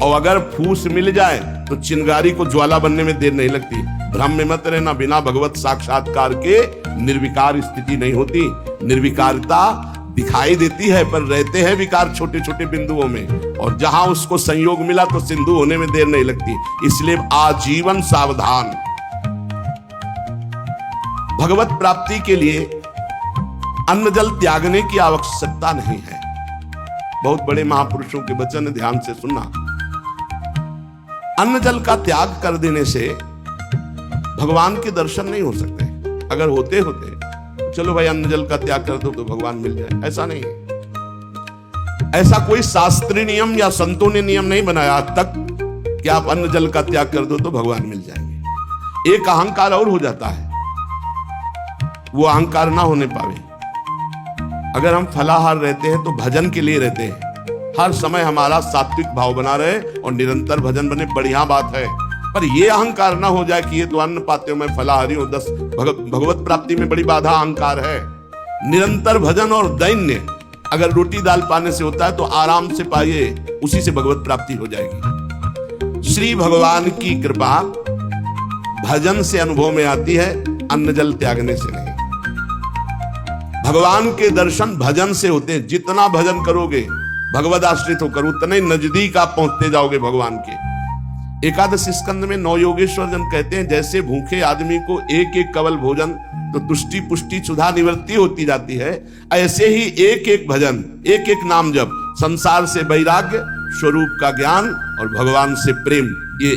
और अगर फूस मिल जाए तो चिंगारी को ज्वाला बनने में देर नहीं लगती। भ्रम में मत रहना, बिना भगवत साक्षात्कार के निर्विकार स्थिति नहीं होती। निर्विकारता दिखाई देती है, पर रहते हैं विकार छोटे छोटे बिंदुओं में, और जहां उसको संयोग मिला तो सिंधु होने में देर नहीं लगती। इसलिए आजीवन सावधान। भगवत प्राप्ति के लिए अन्न जल त्यागने की आवश्यकता नहीं है। बहुत बड़े महापुरुषों के वचन ध्यान से सुनना। अन्न जल का त्याग कर देने से भगवान के दर्शन नहीं हो सकते। अगर होते होते चलो भाई अन्न जल का त्याग कर दो तो भगवान मिल जाए, ऐसा नहीं है। ऐसा कोई शास्त्रीय नियम या संतों ने नियम नहीं बनाया आज तक कि आप अन्न जल का त्याग कर दो तो भगवान मिल जाएंगे। एक अहंकार और हो जाता है, वो अहंकार ना होने पावे। अगर हम फलाहार रहते हैं तो भजन के लिए रहते हैं, हर समय हमारा सात्विक भाव बना रहे और निरंतर भजन बने, बढ़िया बात है। पर ये अहंकार ना हो जाए कि ये तो अन्न पाते हो, मैं फलाहारी हूं, 10 भगवत प्राप्ति में बड़ी बाधा अहंकार है। निरंतर भजन और दैन्य, अगर रोटी दाल पाने से होता है तो आराम से पाइए, उसी से भगवत प्राप्ति हो जाएगी। श्री भगवान की कृपा भजन से अनुभव में आती है, अन्न जल त्यागने से नहीं। भगवान के दर्शन भजन से होते हैं। जितना भजन करोगे भगवद आश्रित होकर, उतने नजदीक आप पहुंचते जाओगे भगवान के। एकादश स्कंद में 9 योगेश्वर जन कहते हैं, जैसे भूखे आदमी को एक एक कवल भोजन तो तुष्टि पुष्टि क्षुधा निवृत्ति होती जाती है, ऐसे ही एक एक भजन, एक एक नाम जप संसार से वैराग्य, स्वरूप का ज्ञान और भगवान से प्रेम, ये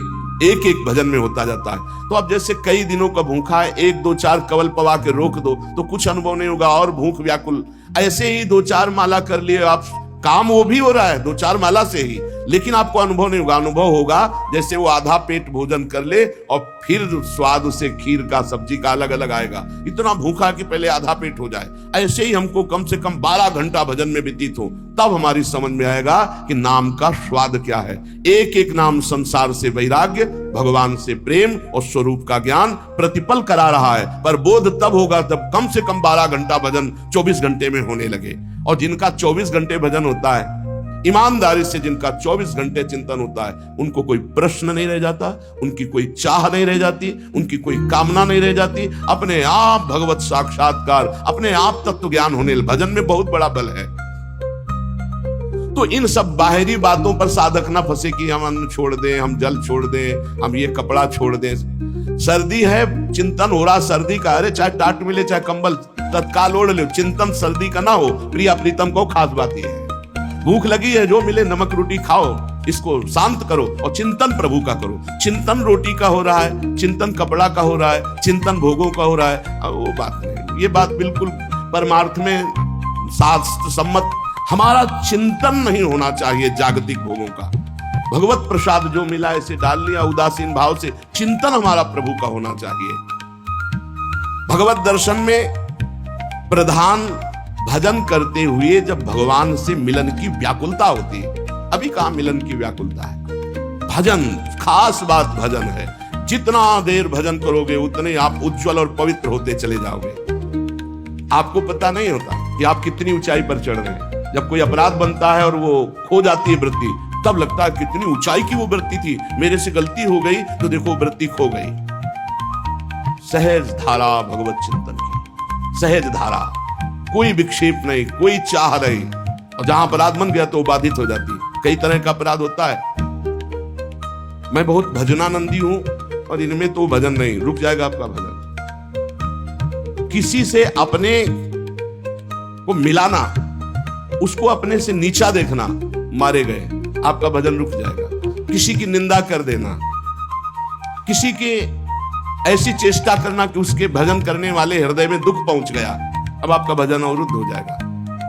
एक एक भजन में होता जाता है। तो अब जैसे कई दिनों का भूखा है, 1 2 4 कवल पवा के रोक दो तो कुछ अनुभव नहीं होगा और भूख व्याकुल। ऐसे ही 2 4 माला कर लिए आप, काम वो भी हो रहा है 2 4 माला से ही, लेकिन आपको अनुभव नहीं होगा। अनुभव होगा जैसे वो आधा पेट भोजन कर ले और फिर स्वाद उसे खीर का सब्जी का अलग अलग आएगा, इतना भूखा कि पहले आधा पेट हो जाए। ऐसे ही हमको कम से कम 12 घंटा भजन में व्यतीत हो, तब हमारी समझ में आएगा कि नाम का स्वाद क्या है। एक एक नाम संसार से वैराग्य, भगवान से प्रेम और स्वरूप का ज्ञान प्रतिपल करा रहा है। पर बोध तब होगा तब कम से कम 12 घंटा भजन 24 घंटे में होने लगे। और जिनका 24 घंटे भजन होता है, ईमानदारी से जिनका 24 घंटे चिंतन होता है, उनको कोई प्रश्न नहीं रह जाता, उनकी कोई चाह नहीं रह जाती, उनकी कोई कामना नहीं रह जाती। अपने आप भगवत साक्षात्कार, अपने आप तत्व ज्ञान होने, भजन में बहुत बड़ा बल है। तो इन सब बाहरी बातों पर साधक ना फंसे कि हम अन्न छोड़ दें, हम जल छोड़ दें, हम ये कपड़ा छोड़ दें। सर्दी है, चिंतन हो रहा सर्दी का, अरे चाहे टाट मिले चाहे कंबल तत्काल ओढ़ लो, चिंतन सर्दी का ना हो। प्रिया प्रीतम को खास बात यह है, भूख लगी है जो मिले नमक रोटी खाओ, इसको शांत करो और चिंतन प्रभु का करो। चिंतन रोटी का हो रहा है, चिंतन कपड़ा का हो रहा है, चिंतन भोगों का हो रहा है, वो बात नहीं। ये बात बिल्कुल परमार्थ में शास्त्र सम्मत, हमारा चिंतन नहीं होना चाहिए जागतिक भोगों का। भगवत प्रसाद जो मिला इसे डाल लिया उदासीन भाव से, चिंतन हमारा प्रभु का होना चाहिए। भगवत दर्शन में प्रधान भजन करते हुए जब भगवान से मिलन की व्याकुलता होती है, अभी कहां मिलन की व्याकुलता है। भजन खास बात भजन है, जितना देर भजन करोगे उतने आप उज्जवल और पवित्र होते चले जाओगे। आपको पता नहीं होता कि आप कितनी ऊंचाई पर चढ़ रहे हैं। जब कोई अपराध बनता है और वो खो जाती है वृत्ति, तब लगता है कितनी ऊंचाई की वो वृत्ति थी, मेरे से गलती हो गई तो देखो वृत्ति खो गई। सहज धारा भगवत चिंतन की, सहज धारा, कोई विक्षेप नहीं, कोई चाह नहीं। और जहां अपराध बन गया तो बाधित हो जाती। कई तरह का अपराध होता है। मैं बहुत भजनानंदी हूं और इनमें तो भजन नहीं, रुक जाएगा आपका भजन। किसी से अपने को मिलाना, उसको अपने से नीचा देखना, मारे गए, आपका भजन रुक जाएगा। किसी की निंदा कर देना, किसी के ऐसी चेष्टा करना कि उसके भजन करने वाले हृदय में दुख पहुंच गया, अब आपका भजन अवरुद्ध हो जाएगा।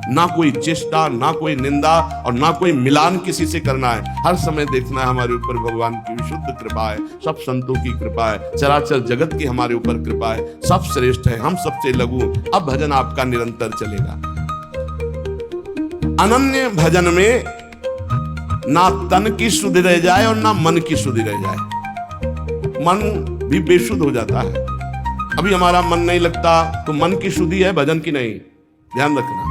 ना कोई चेष्टा, ना कोई निंदा और ना कोई मिलान किसी से करना है। हर समय देखना है हमारे ऊपर भगवान की विशुद्ध कृपा है, सब संतों की कृपा है, चराचर जगत की हमारे ऊपर कृपा है, सब श्रेष्ठ है, हम सबसे लघु। अब भजन आपका निरंतर चलेगा। अनन्य भजन में ना तन की शुद्धि रह जाए और ना मन की शुद्धि रह जाए। मन भी बेशुद्ध हो जाता है। अभी हमारा मन नहीं लगता तो मन की शुद्धि है, भजन की नहीं, ध्यान रखना।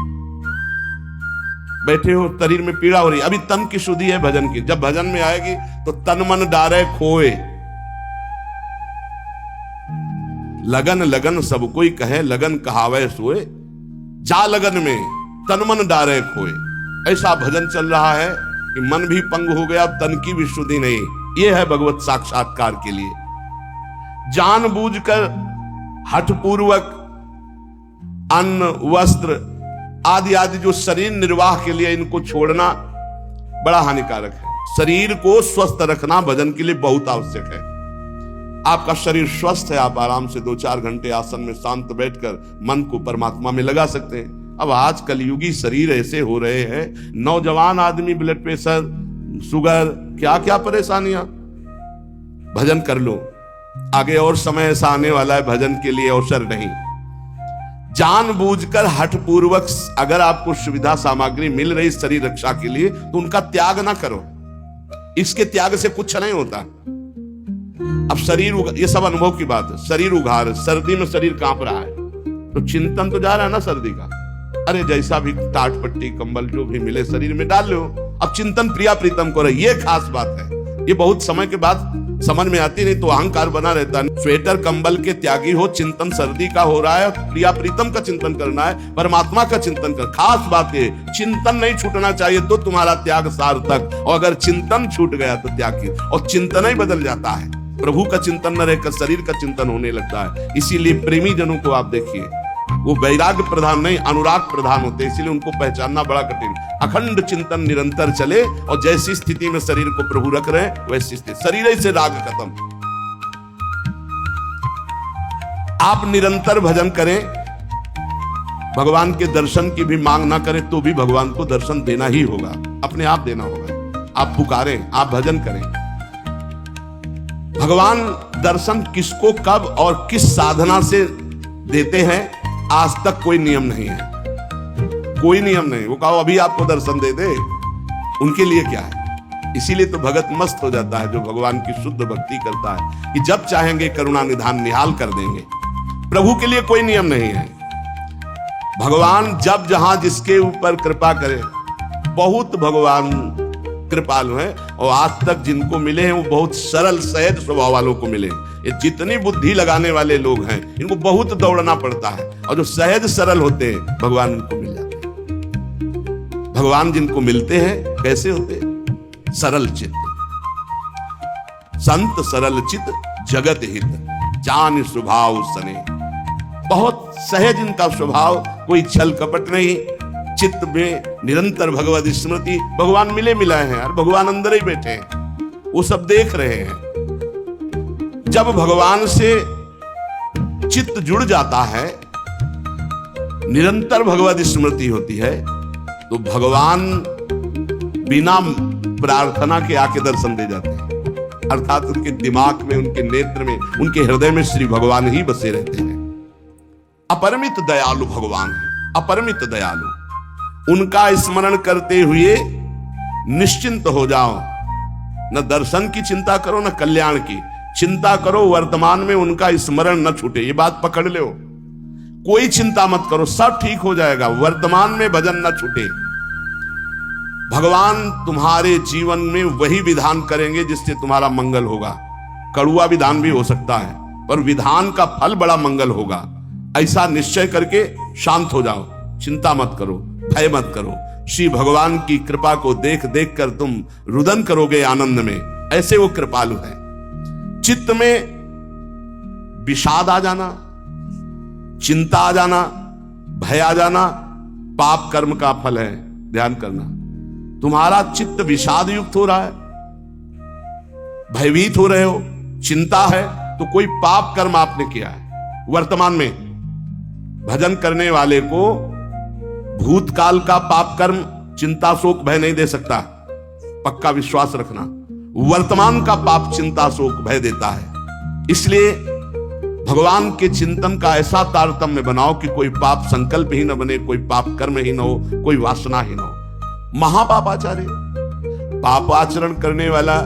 बैठे हो, शरीर में पीड़ा हो रही, अभी तन की शुद्धि है, भजन की। जब भजन में आएगी तो तन मन डारे खोए, लगन लगन सब कोई कहे, लगन कहावे सोए, जा लगन में तन मन डारे खोए। ऐसा भजन चल रहा है कि मन भी पंग हो गया, तन की भी शुद्धि नहीं। यह है भगवत साक्षात्कार के लिए जानबूझकर हठपूर्वक अन्न, वस्त्र आदि आदि जो शरीर निर्वाह के लिए इनको छोड़ना बड़ा हानिकारक है। शरीर को स्वस्थ रखना भजन के लिए बहुत आवश्यक है। आपका शरीर स्वस्थ है, आप आराम से 2-4 घंटे आसन में शांत बैठकर मन को परमात्मा में लगा सकते हैं। अब आज कलयुगी शरीर ऐसे हो रहे हैं, नौजवान आदमी ब्लड प्रेशर, शुगर, क्या क्या परेशानियां। भजन कर लो, आगे और समय ऐसा आने वाला है भजन के लिए अवसर नहीं। जानबूझकर हठपूर्वक अगर आपको सुविधा सामग्री मिल रही शरीर रक्षा के लिए तो उनका त्याग ना करो। इसके त्याग से कुछ नहीं होता। अब शरीर, ये सब अनुभव की बात है। शरीर उघार, सर्दी में शरीर कांप रहा है तो चिंतन तो जा रहा है ना सर्दी का। अरे जैसा भी टाट पट्टी कंबल जो भी मिले शरीर में डाल लो। अब चिंतन प्रिया प्रीतम को रहे, ये खास बात है। ये बहुत समय के बाद समझ में आती, नहीं तो अहंकार बना रहता है। स्वेटर कंबल के त्यागी हो, चिंतन सर्दी का हो रहा है, प्रिया प्रीतम का चिंतन करना है, परमात्मा का चिंतन कर। खास बात है चिंतन नहीं छूटना चाहिए तो तुम्हारा त्याग सार्थक, और अगर चिंतन छूट गया तो त्याग की, और चिंतन ही बदल जाता है। प्रभु का चिंतन न रहकर शरीर का चिंतन होने लगता है। इसीलिए प्रेमी जनों को आप देखिए, वो वैराग्य प्रधान नहीं, अनुराग प्रधान होते हैं, इसलिए उनको पहचानना बड़ा कठिन। अखंड चिंतन निरंतर चले और जैसी स्थिति में शरीर को प्रभु रख रहे हैं वैसी स्थिति, शरीर ही से राग खत्म। आप निरंतर भजन करें, भगवान के दर्शन की भी मांग ना करें तो भी भगवान को दर्शन देना ही होगा, अपने आप देना होगा। आप पुकारें, आप भजन करें। भगवान दर्शन किसको कब और किस साधना से देते हैं आज तक कोई नियम नहीं है, कोई नियम नहीं। वो कहो अभी आपको दर्शन दे दे, उनके लिए क्या है। इसीलिए तो भगत मस्त हो जाता है जो भगवान की शुद्ध भक्ति करता है कि जब चाहेंगे करुणा निधान निहाल कर देंगे। प्रभु के लिए कोई नियम नहीं है। भगवान जब जहां जिसके ऊपर कृपा करे, बहुत भगवान कृपालु हैं और आज तक जिनको मिले हैं वो बहुत सरल सहज स्वभाव वालों को मिले। ये जितनी बुद्धि लगाने वाले लोग हैं इनको बहुत दौड़ना पड़ता है, और जो सहज सरल होते हैं भगवान उनको मिल जाते हैं। भगवान जिनको मिलते हैं कैसे होते हैं? सरल चित्त, संत सरल चित्त जगत हित जान स्वभाव सने। बहुत सहज इनका स्वभाव, कोई छल कपट नहीं, चित्त में निरंतर भगवत स्मृति। भगवान मिले मिलाए हैं यार, भगवान अंदर ही बैठे हैं, वो सब देख रहे हैं। जब भगवान से चित्त जुड़ जाता है, निरंतर भगवत स्मृति होती है, तो भगवान बिना प्रार्थना के आके दर्शन दे जाते हैं। अर्थात उनके दिमाग में, उनके नेत्र में, उनके हृदय में श्री भगवान ही बसे रहते हैं। अपरिमित दयालु भगवान है, अपरिमित दयालु। उनका स्मरण करते हुए निश्चिंत हो जाओ। न दर्शन की चिंता करो, न कल्याण की चिंता करो। वर्तमान में उनका स्मरण न छूटे, ये बात पकड़ लो। कोई चिंता मत करो, सब ठीक हो जाएगा। वर्तमान में भजन न छूटे। भगवान तुम्हारे जीवन में वही विधान करेंगे जिससे तुम्हारा मंगल होगा। कड़ुआ विधान भी हो सकता है, पर विधान का फल बड़ा मंगल होगा। ऐसा निश्चय करके शांत हो जाओ, चिंता मत करो, भय मत करो। श्री भगवान की कृपा को देख देख कर तुम रुदन करोगे आनंद में। ऐसे वो कृपालु है। चित्त में विषाद आ जाना, चिंता आ जाना, भय आ जाना, पाप कर्म का फल है। ध्यान करना, तुम्हारा चित्त विषाद युक्त हो रहा है, भयभीत हो रहे हो, चिंता है, तो कोई पाप कर्म आपने किया है। वर्तमान में भजन करने वाले को भूतकाल का पाप कर्म चिंता शोक भय नहीं दे सकता, पक्का विश्वास रखना। वर्तमान का पाप चिंता शोक भय देता है। इसलिए भगवान के चिंतन का ऐसा तारतम्य बनाओ कि कोई पाप संकल्प ही न बने, कोई पाप कर्म ही न हो, कोई वासना ही न हो। महापापाचार्य, पापाचरण करने वाला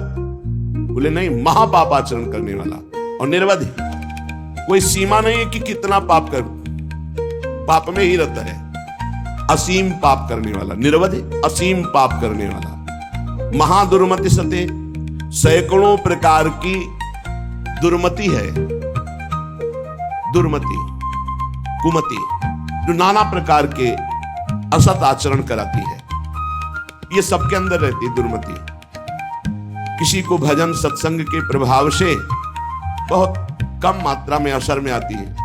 बोले नहीं, महापापाचरण करने वाला और निरवधि। कोई सीमा नहीं है कि कितना पाप कर, पाप में ही रहता है। असीम पाप करने वाला, निरवधि असीम पाप करने वाला। महादुर्मति सते, सैकड़ों प्रकार की दुर्मति है। दुर्मति, कुमति, जो नाना प्रकार के असत आचरण कराती है, ये सबके अंदर रहती है दुर्मति। किसी को भजन सत्संग के प्रभाव से बहुत कम मात्रा में असर में आती है,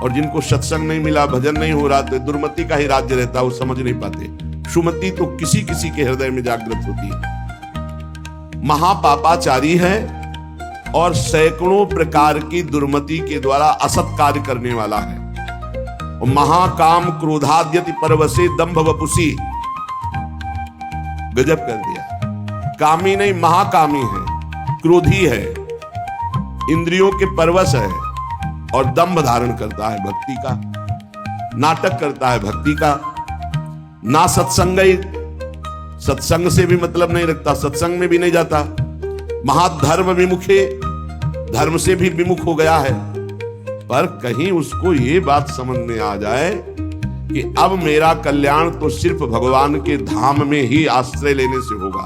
और जिनको सत्संग नहीं मिला, भजन नहीं हो रहा, तो दुर्मति का ही राज्य रहता है, वो समझ नहीं पाते। सुमति तो किसी किसी के हृदय में जागृत होती है। महापापाचारी है और सैकड़ों प्रकार की दुर्मति के द्वारा असत कार्य करने वाला है। और महाकाम क्रोधाद्यति परवसे दंभ वपुसी, गजब कर दिया। कामी नहीं, महाकामी है, क्रोधी है, इंद्रियों के परवश है और दंभ धारण करता है भक्ति का, नाटक करता है भक्ति का। ना सत्संग, सत्संग से भी मतलब नहीं रखता, सत्संग में भी नहीं जाता। महाधर्म विमुखे, धर्म से भी विमुख हो गया है। पर कहीं उसको ये बात समझ में आ जाए कि अब मेरा कल्याण तो सिर्फ भगवान के धाम में ही आश्रय लेने से होगा,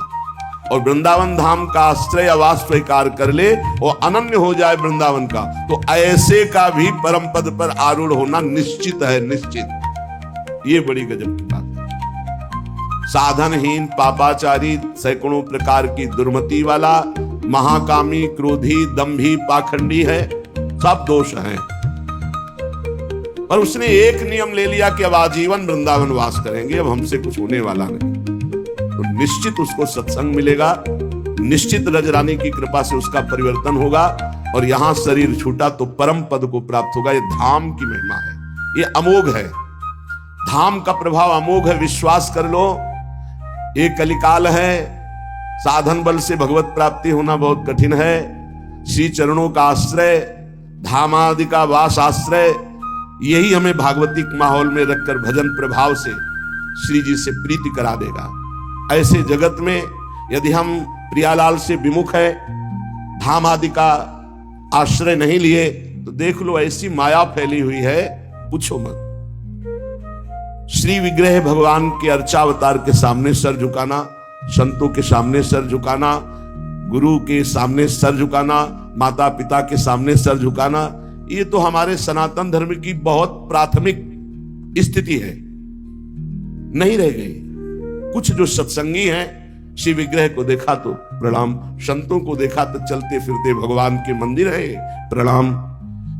और वृंदावन धाम का आश्रय आवास स्वीकार कर ले और अनन्य हो जाए वृंदावन का, तो ऐसे का भी परम पद पर आरूढ़ होना निश्चित है, निश्चित। ये बड़ी गजब की बात है। साधनहीन, पापाचारी, सैकड़ों प्रकार की दुर्मति वाला, महाकामी, क्रोधी, दंभी, पाखंडी है, सब दोष हैं। पर उसने एक नियम ले लिया कि अब आजीवन वृंदावन वास करेंगे, अब हमसे कुछ होने वाला नहीं। तो निश्चित उसको सत्संग मिलेगा, निश्चित रजरानी की कृपा से उसका परिवर्तन होगा और यहां शरीर छूटा तो परम पद को प्राप्त होगा। ये धाम की महिमा है, ये अमोघ है। धाम का प्रभाव अमोघ है, विश्वास कर लो। ये कलिकाल है, साधन बल से भगवत प्राप्ति होना बहुत कठिन है। श्री चरणों का आश्रय, धाम आदि का वास आश्रय, यही हमें भागवतिक माहौल में रखकर भजन प्रभाव से श्री जी से प्रीति करा देगा। ऐसे जगत में यदि हम प्रियालाल से विमुख है, धाम आदि का आश्रय नहीं लिए, तो देख लो ऐसी माया फैली हुई है, पूछो मत। श्री विग्रह भगवान के अर्चावतार के सामने सर झुकाना, संतों के सामने सर झुकाना, गुरु के सामने सर झुकाना, माता पिता के सामने सर झुकाना, ये तो हमारे सनातन धर्म की बहुत प्राथमिक स्थिति है, नहीं रह गई। कुछ जो सत्संगी हैं, श्री विग्रह को देखा तो प्रणाम, संतों को देखा तो चलते फिरते भगवान के मंदिर है प्रणाम,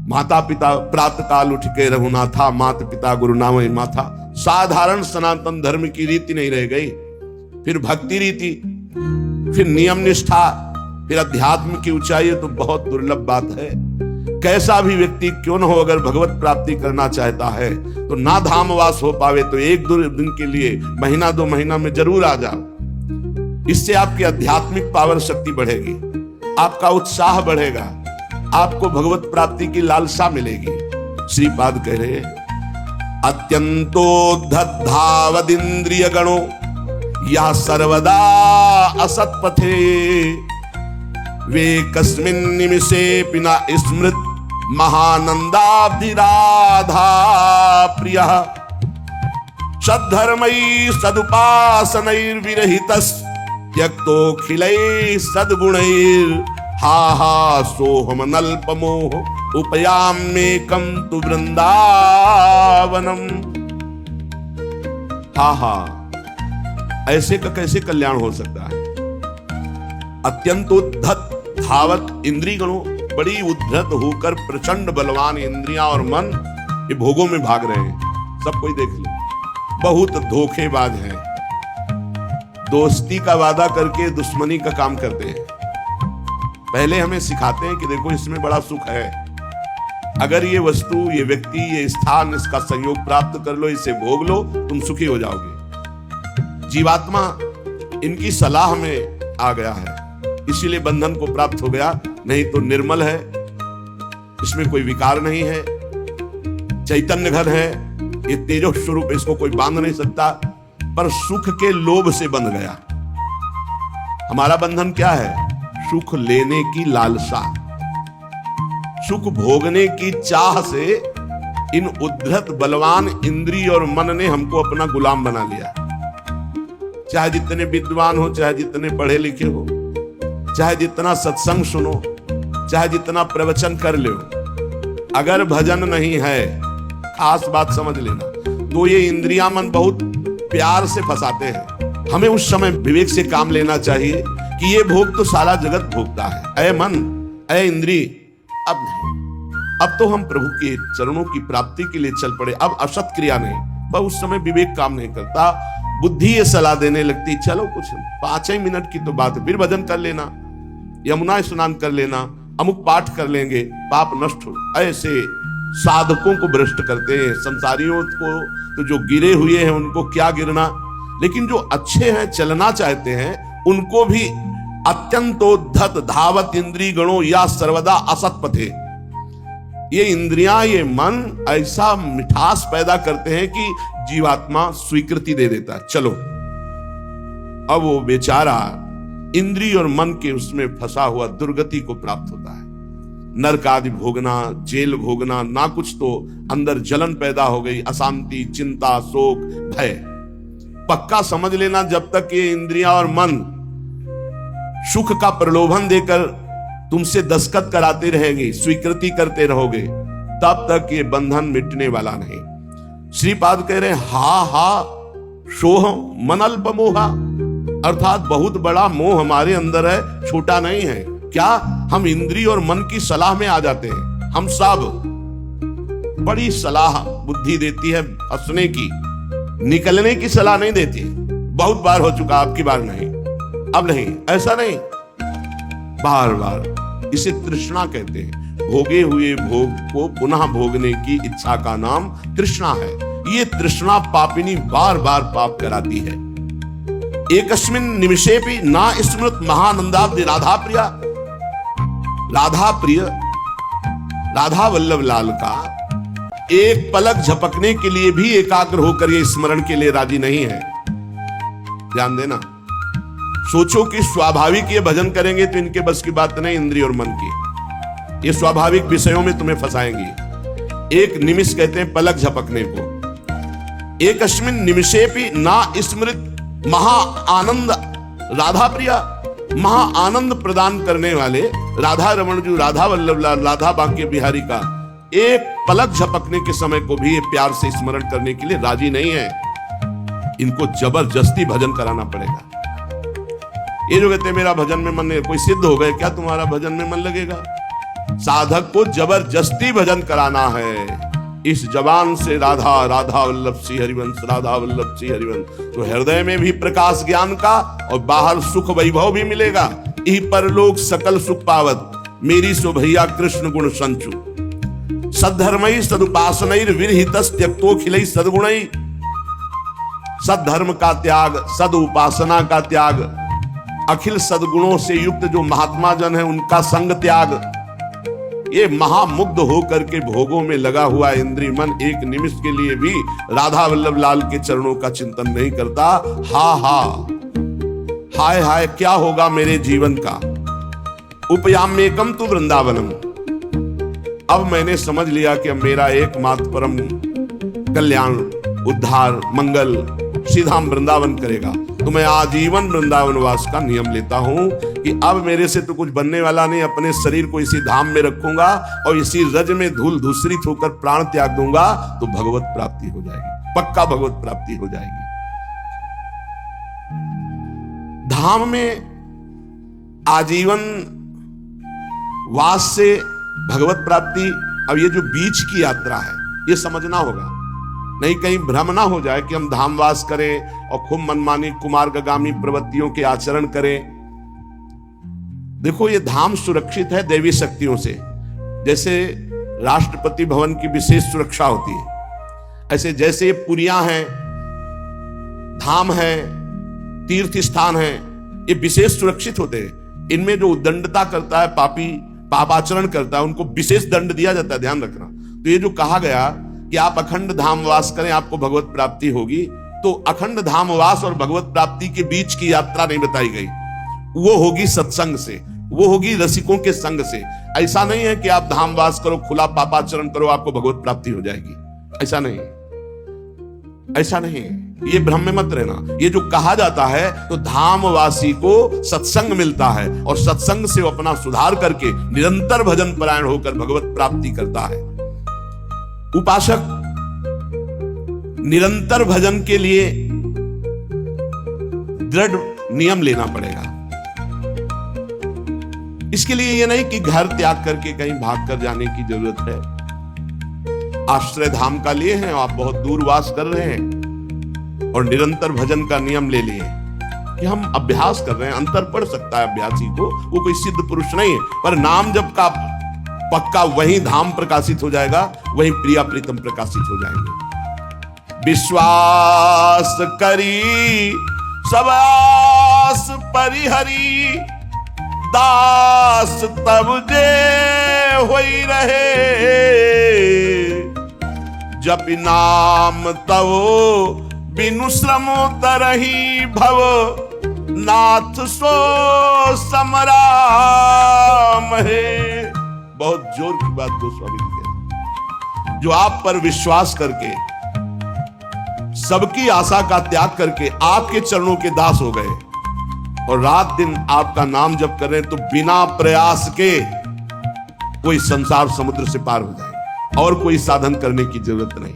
माता पिता प्रातः काल उठ के रघुनाथा, माता पिता गुरु नाम माथा। साधारण सनातन धर्म की रीति नहीं रह गई। फिर भक्ति रीति, फिर नियम निष्ठा, फिर अध्यात्म की ऊंचाई, तो बहुत दुर्लभ बात है। कैसा भी व्यक्ति क्यों न हो, अगर भगवत प्राप्ति करना चाहता है तो ना धामवास हो पावे तो एक दो दिन के लिए, महीना दो महीना में जरूर आ जाओ। इससे आपकी आध्यात्मिक पावर शक्ति बढ़ेगी, आपका उत्साह बढ़ेगा, आपको भगवत प्राप्ति की लालसा मिलेगी। श्रीपाद कह रहे अत्यंतोद्धतावदिंद्रिय गणो या सर्वदा असत्पथे वे कस्मिन् निमिषे पिना स्मृत महानंदाब्धिराधा प्रियः सद्धर्मैः सदुपासनैर्विरहितस् त्यक्तोऽखिलैः सद्गुणैर् हा हा सोऽहमनल्पमोह उपयाम्येकं तु वृंदावनम। हा हा, ऐसे का कैसे कल्याण हो सकता है। अत्यंत उद्धत धावत इंद्रिय गणों, बड़ी उद्धत होकर प्रचंड बलवान इंद्रियां और मन ये भोगों में भाग रहे हैं। सब कोई देख लो, बहुत धोखेबाज हैं, दोस्ती का वादा करके दुश्मनी का काम करते हैं। पहले हमें सिखाते हैं कि देखो इसमें बड़ा सुख है, अगर ये वस्तु, ये व्यक्ति, ये स्थान, इसका संयोग प्राप्त कर लो, इसे भोग लो, तुम सुखी हो जाओगे। जीवात्मा इनकी सलाह में आ गया है, इसीलिए बंधन को प्राप्त हो गया। नहीं तो निर्मल है, इसमें कोई विकार नहीं है, चैतन्य घन है, ये तेजो स्वरूप, इसको कोई बांध नहीं सकता। पर सुख के लोभ से बंध गया। हमारा बंधन क्या है? सुख लेने की लालसा, सुख भोगने की चाह से इन उद्धत बलवान इंद्रिय और मन ने हमको अपना गुलाम बना लिया। चाहे जितने विद्वान हो, चाहे जितने पढ़े लिखे हो, चाहे जितना सत्संग सुनो, चाहे जितना प्रवचन कर लो, अगर भजन नहीं है, खास बात समझ लेना, तो ये इंद्रियां मन बहुत प्यार से फंसाते हैं। हमें उस समय विवेक से काम लेना चाहिए कि ये भोग तो सारा जगत भोगता है। ऐ मन, ऐ इंद्री, अब नहीं, अब तो हम प्रभु के चरणों की प्राप्ति के लिए चल पड़े। अब असत क्रिया नहीं, पर उस समय विवेक काम नहीं करता, बुद्धि ये सलाह देने लगती, चलो कुछ 5 ही मिनट की तो बात है, फिर भजन कर लेना, यमुना स्नान कर लेना, अमुक पाठ कर लेंगे, पाप नष्ट हो। ऐसे साधकों को भ्रष्ट करते हैं। संसारियों को तो जो गिरे हुए हैं उनको क्या गिरना, लेकिन जो अच्छे हैं, चलना चाहते हैं, उनको भी अत्यंतोद्धत धावत इंद्रिय गणों या सर्वदा असत पथे। ये इंद्रियां, ये मन ऐसा मिठास पैदा करते हैं कि जीवात्मा स्वीकृति दे देता है, चलो। अब वो बेचारा इंद्रिय और मन के उसमें फंसा हुआ दुर्गति को प्राप्त होता है। नरक आदि भोगना, जेल भोगना, ना कुछ तो अंदर जलन पैदा हो गई, अशांति, चिंता, शोक, भय। पक्का समझ लेना, जब तक ये इंद्रियां और मन सुख का प्रलोभन देकर तुमसे दस्तखत कराते रहेंगे, स्वीकृति करते रहोगे, तब तक ये बंधन मिटने वाला नहीं। श्रीपाद कह रहे हैं, हा हा सोह मनल्प मोहा, अर्थात बहुत बड़ा मोह हमारे अंदर है, छोटा नहीं है। क्या हम इंद्रिय और मन की सलाह में आ जाते हैं? हम सब बड़ी सलाह बुद्धि देती है, हंसने की, निकलने की सलाह नहीं देती। बहुत बार हो चुका, आपकी बार नहीं, अब नहीं, ऐसा नहीं, बार बार। इसे तृष्णा कहते हैं। भोगे हुए भोग को पुनः भोगने की इच्छा का नाम तृष्णा है। ये तृष्णा पापिनी बार बार पाप कराती है। एकस्मिन् निमिषेपि ना स्मृत महानंदाब्धि राधा प्रिया। राधा प्रिय, राधा वल्लभ लाल का एक पलक झपकने के लिए भी एकाग्र होकर ये स्मरण के लिए राजी नहीं है। ध्यान देना, सोचो कि स्वाभाविक ये भजन करेंगे तो इनके बस की बात नहीं, इंद्रिय और मन की। ये स्वाभाविक विषयों में तुम्हें फंसाएंगी। एक निमिष कहते हैं पलक झपकने को। एकस्मिन् निमिषेपि ना स्मृत महा आनंद राधा प्रिया। महा आनंद प्रदान करने वाले राधा रमण जी, राधा वल्लभ लाल, राधा बांके बिहारी का एक पलक झपकने के समय को भी ये प्यार से स्मरण करने के लिए राजी नहीं है। इनको जबरदस्ती भजन कराना पड़ेगा। ये जो कहते हैं मेरा भजन में मन नहीं, कोई सिद्ध हो गए क्या तुम्हारा भजन में मन लगेगा? साधक को जबरदस्ती भजन कराना है। इस जबान से राधा राधा वल्लभ श्री हरिवंश, राधा वल्लभ श्री हरिवंश, तो हृदय में भी प्रकाश ज्ञान का और बाहर सुख वैभव भी मिलेगा। यही परलोक सकल सुख पावत, मेरी सो भैया कृष्ण गुण संचु। सद्धर्मई सदुपासनैर विरहितस् त्यक्तोखिलै सद्गुणै। सद्धर्म का त्याग, सद उपासना का त्याग, अखिल सद्गुणों से युक्त जो महात्मा जन है उनका संग त्याग। ये महामुग्ध होकर के भोगों में लगा हुआ इंद्रिय मन एक निमिष के लिए भी राधा वल्लभ लाल के चरणों का चिंतन नहीं करता। हाय हाय क्या होगा मेरे जीवन का। उपयाम्येकम तु वृंदावनम। अब मैंने समझ लिया कि अब मेरा एकमात्र परम कल्याण, उद्धार, मंगल सीधा वृंदावन करेगा। तो मैं आजीवन वृंदावन वास का नियम लेता हूं कि अब मेरे से तो कुछ बनने वाला नहीं। अपने शरीर को इसी धाम में रखूंगा और इसी रज में धूल धूसरित होकर प्राण त्याग दूंगा तो भगवत प्राप्ति हो जाएगी, पक्का भगवत प्राप्ति हो जाएगी। धाम में आजीवन वास से भगवत प्राप्ति। अब ये जो बीच की यात्रा है ये समझना होगा, नहीं कहीं भ्रम ना हो जाए कि हम धामवास करें और खूब मनमानी कुमार्गामी प्रवृत्तियों के आचरण करें। देखो ये धाम सुरक्षित है देवी शक्तियों से। जैसे राष्ट्रपति भवन की विशेष सुरक्षा होती है, ऐसे जैसे ये पुरियां हैं, धाम है, तीर्थ स्थान है, ये विशेष सुरक्षित होते हैं। इनमें जो उद्दंडता करता है, पापी पापाचरण करता है, उनको विशेष दंड दिया जाता है, ध्यान रखना। तो ये जो कहा गया कि आप अखंड धामवास करें आपको भगवत प्राप्ति होगी, तो अखंड धामवास और भगवत प्राप्ति के बीच की यात्रा नहीं बताई गई। वो होगी सत्संग से, वो होगी रसिकों के संग से। ऐसा नहीं है कि आप धामवास करो, खुला पापाचरण करो, आपको भगवत प्राप्ति हो जाएगी। ऐसा नहीं, ऐसा नहीं, ये भ्रम में मत रहना। ये जो कहा जाता है तो धामवासी को सत्संग मिलता है और सत्संग से वो अपना सुधार करके निरंतर भजन परायण होकर भगवत प्राप्ति करता है। उपासक निरंतर भजन के लिए दृढ़ नियम लेना पड़ेगा। इसके लिए यह नहीं कि घर त्याग करके कहीं भाग कर जाने की जरूरत है। आश्रय धाम का लिए हैं, आप बहुत दूर वास कर रहे हैं और निरंतर भजन का नियम ले लिए कि हम अभ्यास कर रहे हैं। अंतर पड़ सकता है अभ्यासी को, वो कोई सिद्ध पुरुष नहीं है, पर नाम जप का पक्का वही धाम प्रकाशित हो जाएगा, वही प्रिया प्रीतम प्रकाशित हो जाएंगे। विश्वास करी सब आस परिहरी, दास तब जे होई रहे, जप नाम तव बिनु श्रम तरही भव, नाथ सो समराम है। बहुत जोर की बात गोस्वामी जी कहते हैं। जो आप पर विश्वास करके सबकी आशा का त्याग करके आपके चरणों के दास हो गए और रात दिन आपका नाम जप कर रहे हैं, तो बिना प्रयास के कोई संसार समुद्र से पार हो जाए और कोई साधन करने की जरूरत नहीं।